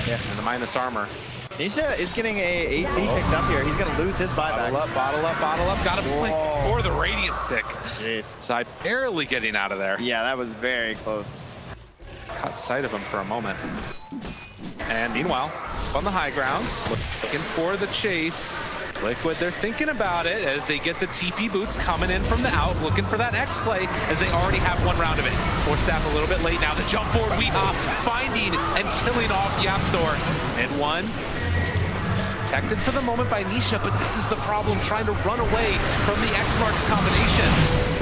and the minus armor. Nisha is getting a AC picked up here. He's gonna lose his buyback. Bottle up, bottle up, bottle up. Got him blink for the Radiant Stick. Jeez. Zai barely getting out of there. Yeah, that was very close. Caught sight of him for a moment. And meanwhile, on the high grounds, looking for the chase. Liquid, they're thinking about it as they get the TP boots coming in from the out, looking for that X play as they already have 1 round of it. Force staff a little bit late now. The jump forward, Weehaw finding and killing off Yapzor. Mid-1. Protected for the moment by Nisha, but this is the problem, trying to run away from the X-Marks combination.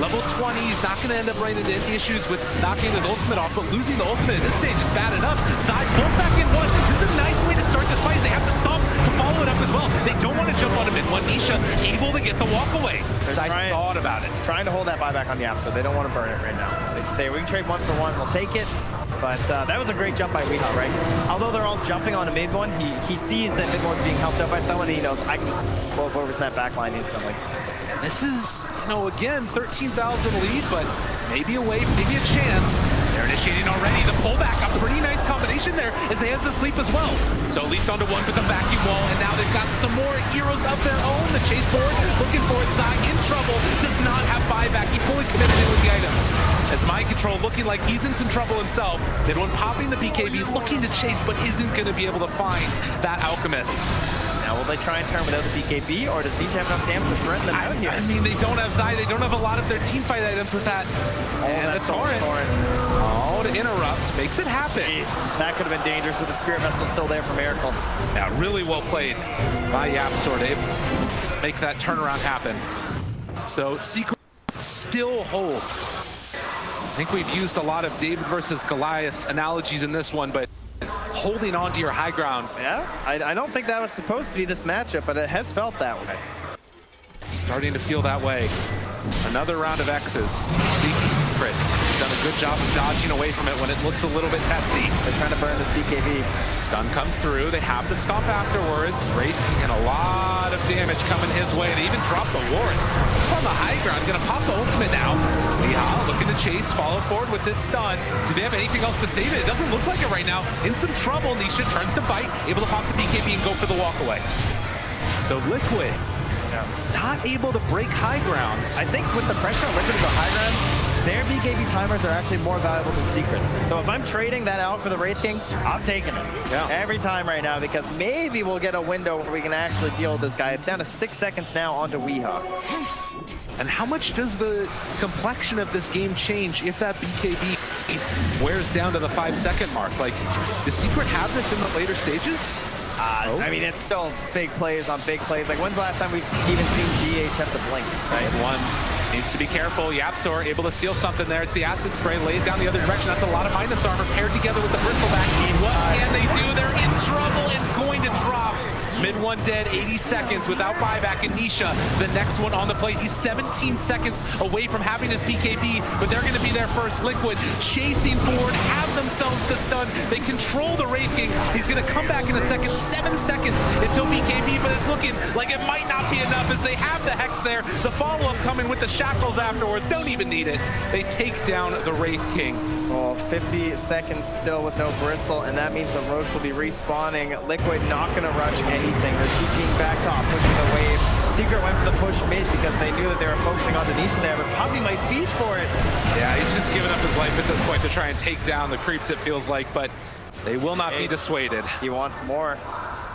Level 20, he's not going to end up running into any issues with knocking his ultimate off, but losing the ultimate at this stage is bad enough. Zai pulls back in 1. This is a nice way to start this fight. They have to stop to follow it up as well. They don't want to jump on him in 1. Nisha able to get the walk away. Zai thought about it. Trying to hold that buyback on Yap, so they don't want to burn it right now. They say, we can trade 1 for 1, we'll take it. But that was a great jump by Weehaw, right? Although they're all jumping on a mid-1, he sees that mid-1's being helped out by someone, and he knows, I can just blow up over that back line instantly. And this is, you know, again, 13,000 lead, but maybe a wave, maybe a chance. They're initiating already. The pullback, a pretty nice combination there as they have the sleep as well. So at least onto 1 with a vacuum wall, and now they've got some more heroes of their own. The chase forward, looking for it. Zai in trouble, does not have buyback. He fully committed in with the items. As mind control looking like he's in some trouble himself. Mid-1 popping the BKB, looking to chase, but isn't going to be able to find that Alchemist. Now, will they try and turn without the BKB, or does Nisha have enough damage to threaten them out here? I mean, they don't have Zai. They don't have a lot of their team fight items with that. And the Torrent. Oh, to interrupt. Makes it happen. Jeez, that could have been dangerous with the Spirit Vessel still there for Miracle. Yeah, really well played by Yapzor to make that turnaround happen. So, Secret still hold. I think we've used a lot of David versus Goliath analogies in this one, but holding on to your high ground. Yeah, I don't think that was supposed to be this matchup, but it has felt that way. starting to feel that way. Another round of X's. Secret done a good job of dodging away from it when it looks a little bit testy. They're trying to burn this BKB. Stun comes through. They have the stomp afterwards. Wraith King and a lot of damage coming his way. They even dropped the wards. On the high ground, gonna pop the ultimate now. Leha looking to chase, follow forward with this stun. Do they have anything else to save it? It doesn't look like it right now. In some trouble, Nisha turns to bite, able to pop the BKB and go for the walk away. So Liquid, not able to break high ground. I think with the pressure on Liquid to go high ground, their BKB timers are actually more valuable than Secrets. So if I'm trading that out for the Wraith King, I'm taking it every time right now, because maybe we'll get a window where we can actually deal with this guy. It's down to 6 seconds now onto Weehaw. And how much does the complexion of this game change if that BKB wears down to the 5-second mark? Like, does Secret have this in the later stages? I mean, it's still big plays on big plays. Like, when's the last time we've even seen GH have the blink, right? One needs to be careful. Yapzor able to steal something there. It's the acid spray, lay it down the other direction. That's a lot of minus armor paired together with the bristleback. What can they do? They're in trouble and going to drop. Mid one dead, 80 seconds without buyback, and Nisha, the next one on the plate. He's 17 seconds away from having his BKB, but they're going to be there first. Liquid chasing forward, have themselves the stun. They control the Wraith King. He's going to come back in a second. 7 seconds until BKB, but it's looking like it might not be enough as they have the Hex there. The follow-up coming with the shackles afterwards. Don't even need it. They take down the Wraith King. Well, 50 seconds still with no bristle, and that means the Roche will be respawning. Liquid not going to rush anything. They're TPing back top, pushing the wave. Secret went for the push mid because they knew that they were focusing on Denisha there, but Poppy might feast for it. Yeah, he's just giving up his life at this point to try and take down the creeps, it feels like, but they will not be dissuaded. He wants more.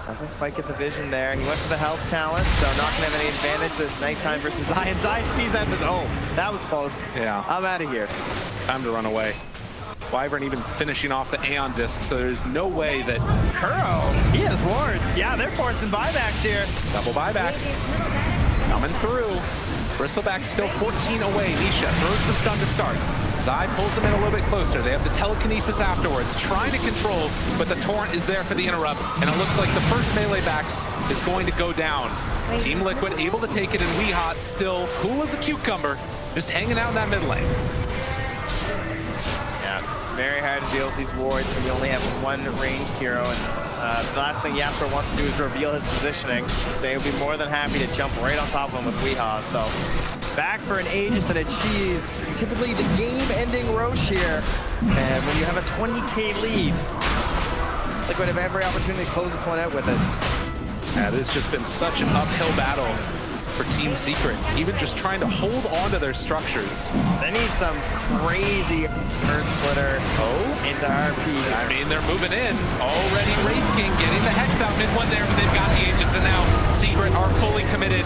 Doesn't quite get the vision there. He went for the health talent, so not going to have any advantage this nighttime versus Zai. And Zai sees that and says, oh, that was close. Yeah. I'm out of here. Time to run away. Wyvern even finishing off the Aeon disc, so there's no way that... Kuro, he has wards. Yeah, they're forcing buybacks here. Double buyback. Coming through. Bristleback still 14 away. Nisha throws the stun to start. Zai pulls him in a little bit closer. They have the telekinesis afterwards, trying to control, but the torrent is there for the interrupt, and it looks like the first melee backs is going to go down. Team Liquid able to take it, and Weehot still cool as a cucumber, just hanging out in that mid lane. Very hard to deal with these wards when you only have one ranged hero, and the last thing Yapzor wants to do is reveal his positioning, so they'll be more than happy to jump right on top of him with Weehaw. So back for an Aegis and a cheese. Typically the game-ending Roche here, and when you have a 20k lead, Liquid have every opportunity to close this one out with it. Yeah, this has just been such an uphill battle for Team Secret, even just trying to hold on to their structures. They need some crazy Earth Splitter into RP. I mean, they're moving in. Already Wraith King getting the Hex out mid one there, but they've got the Aegis, and now Secret are fully committed.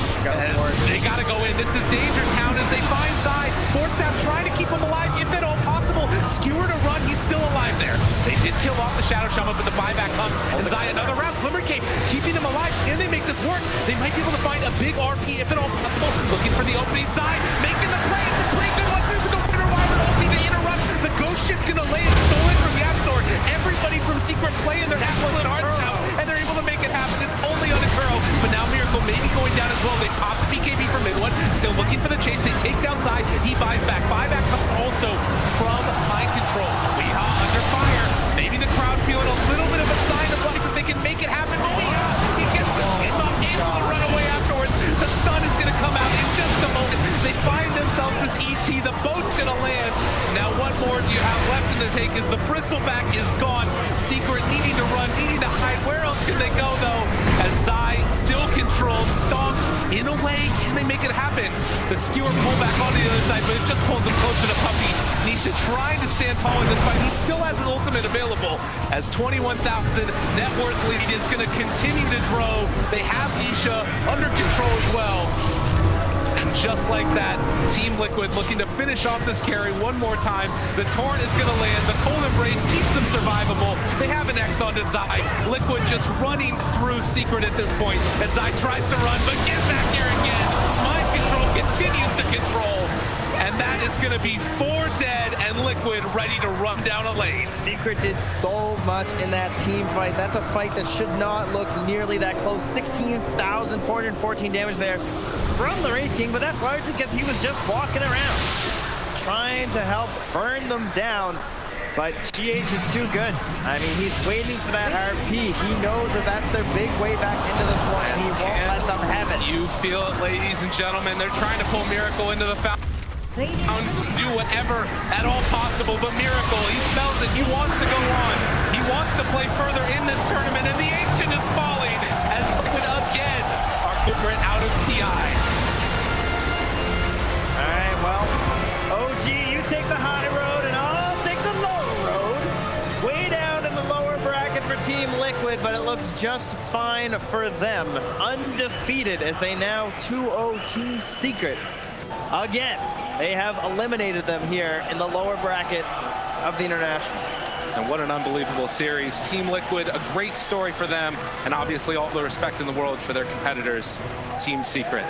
They gotta go in. This is Danger Town as they find Zai. Forstaff trying to keep him alive, if at all possible. Skewer to run, he's still alive there. They did kill off the Shadow Shaman, but the buyback comes, and Zai another round. Glimmer Cape keeping him alive. Can they make this work? They might be able to find a big RP, if at all possible. Looking for the opening. Zai making the play. It's a pretty good one with the Winter Wyvern ulti to interrupt. The Ghost Ship gonna lay it, stolen from Yapzor. Everybody from Secret playing their absolute hearts out, and they're able to make it happen. It's only on a Kuro, but now Miracle may be going down as well. They pop the BKB from mid one, still looking for the chase. They take down Zai. He buys back. Buyback comes also from Mind Control. Weehaw under fire. Maybe the crowd feeling a little bit of a sign of life if they can make it happen. Oh, Weehaw, he gets the skins off, able to run away afterwards. The stun is going to come out in just a moment. They find themselves this ET. The boat's going to land. Now, what more do you have left in the take is the bristleback is gone. Secret needing to run, needing to hide. Where else can they go, though? As Zai still controls Stomp. In a way, can they make it happen? The skewer pull back on the other side, but it just pulls him closer to Puppy. Nisha trying to stand tall in this fight. He still has his ultimate available as 21,000 net worth lead is going to continue to grow. They have Nisha under control as well. And just like that, Team Liquid looking to finish off this carry one more time. The Torrent is going to land. The Cold Embrace keeps them survivable. They have an X onto Zai. Liquid just running through Secret at this point as Zai tries to run, but get back here again. Mind Control continues to control. And that is going to be 4 dead and Liquid ready to run down a lane. Secret did so much in that team fight. That's a fight that should not look nearly that close. 16,414 damage there. from the Wraith King, but that's largely because he was just walking around, trying to help burn them down. But GH is too good. I mean, he's waiting for that RP. He knows that that's their big way back into this one, and he won't let them have it. You feel it, ladies and gentlemen. They're trying to pull Miracle into the fountain. Do whatever at all possible, but Miracle, he smells it. He wants to go on. He wants to play further in this tournament, and the Ancient is falling as Liquid again are put out of TI. All right, well, OG, you take the high road, and I'll take the low road. Way down in the lower bracket for Team Liquid, but it looks just fine for them. Undefeated as they now 2-0 Team Secret. Again, they have eliminated them here in the lower bracket of the International. And what an unbelievable series. Team Liquid, a great story for them, and obviously all the respect in the world for their competitors, Team Secret.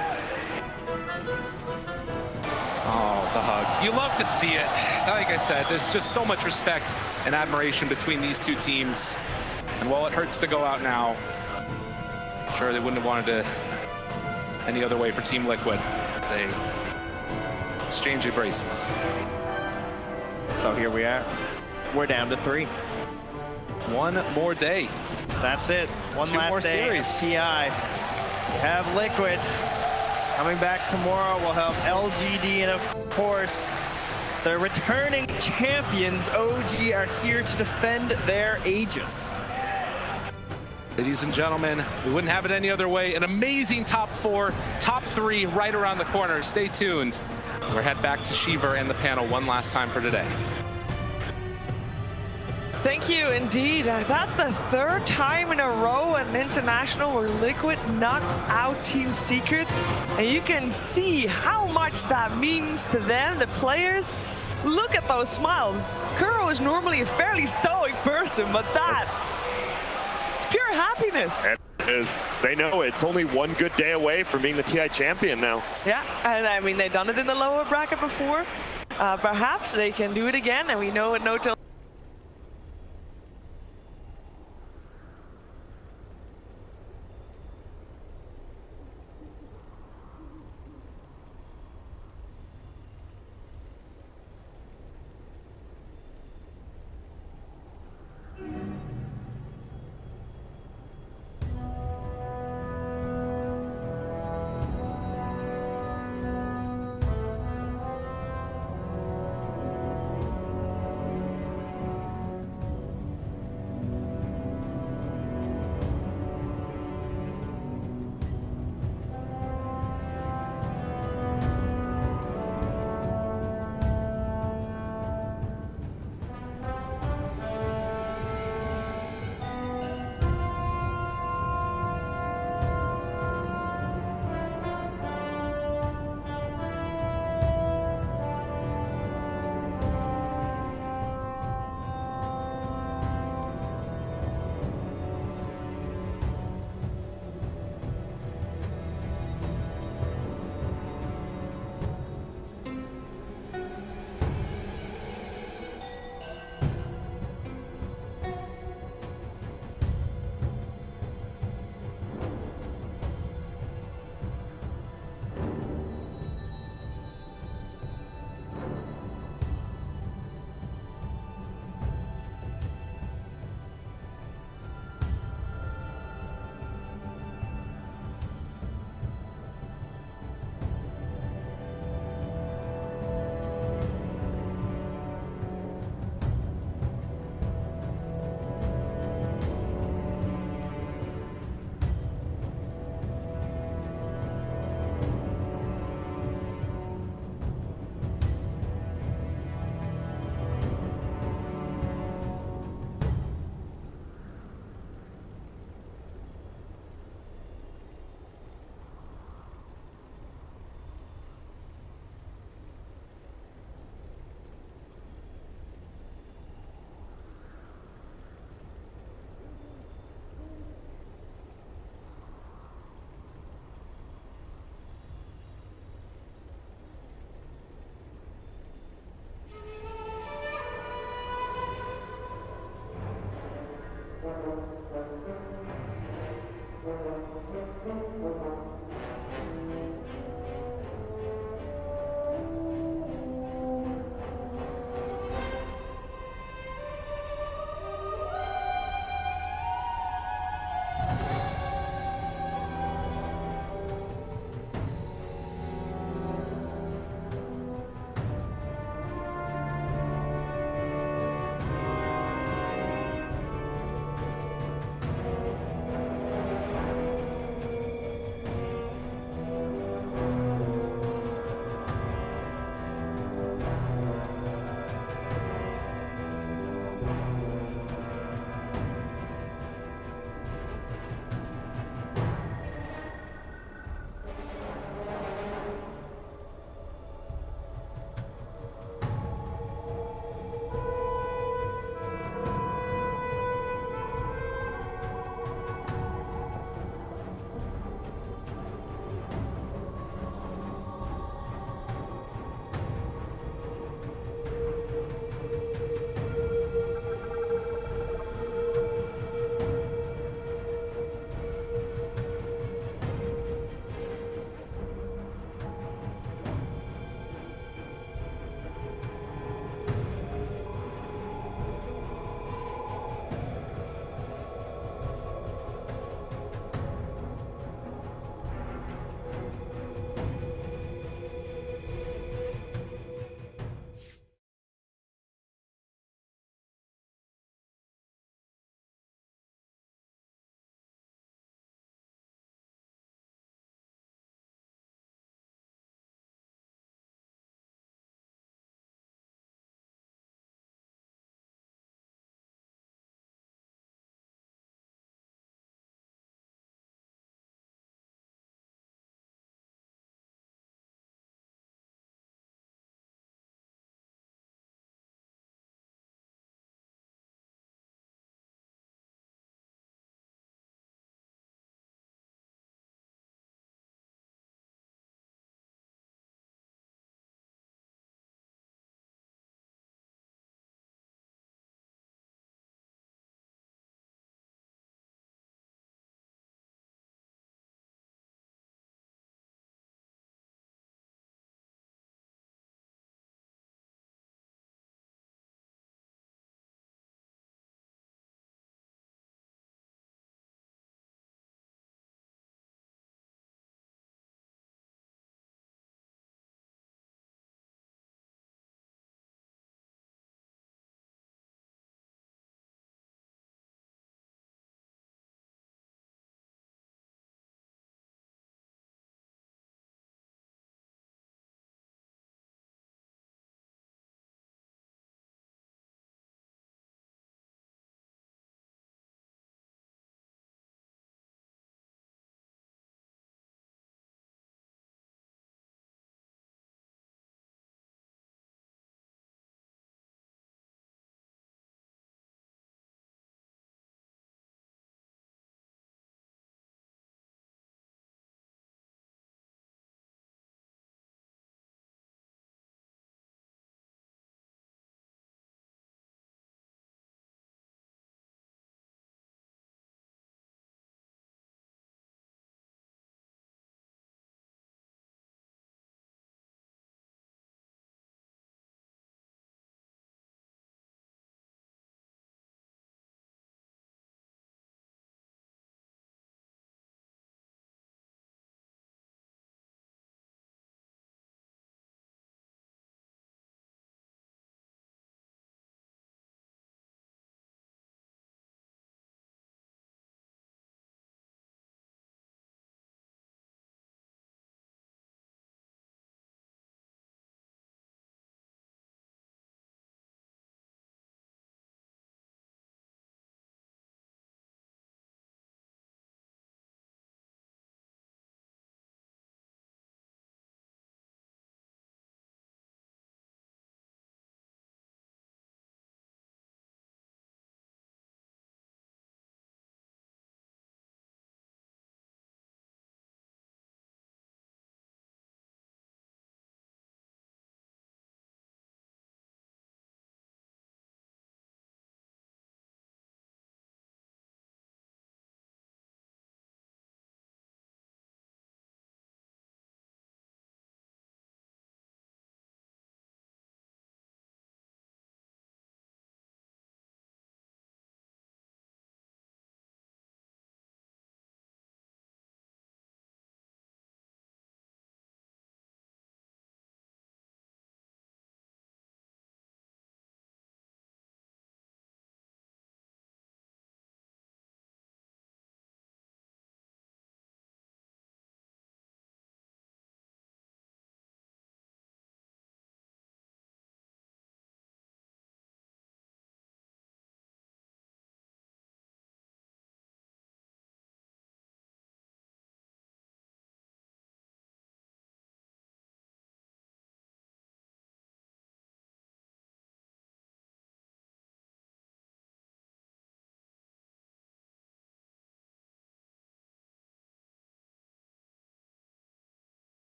Oh, the hug. You love to see it. Like I said, there's just so much respect and admiration between these two teams. And while it hurts to go out now, I'm sure they wouldn't have wanted to any other way for Team Liquid. They exchange embraces. So here we are. We're down to 3. One more day. That's it. One Two more last day of series. TI. We have Liquid. Coming back tomorrow, we'll have LGD, and of course, the returning champions, OG, are here to defend their Aegis. Ladies and gentlemen, we wouldn't have it any other way. An amazing top 4, top 3 right around the corner. Stay tuned. We'll head back to Shiver and the panel one last time for today. Thank you, indeed. That's the 3rd time in a row an international where Liquid knocks out Team Secret. And you can see how much that means to them, the players. Look at those smiles. Kuro is normally a fairly stoic person, but that, it's pure happiness. They know it's only one good day away from being the TI champion now. Yeah, and I mean, they've done it in the lower bracket before. Perhaps they can do it again, and we know at DOTA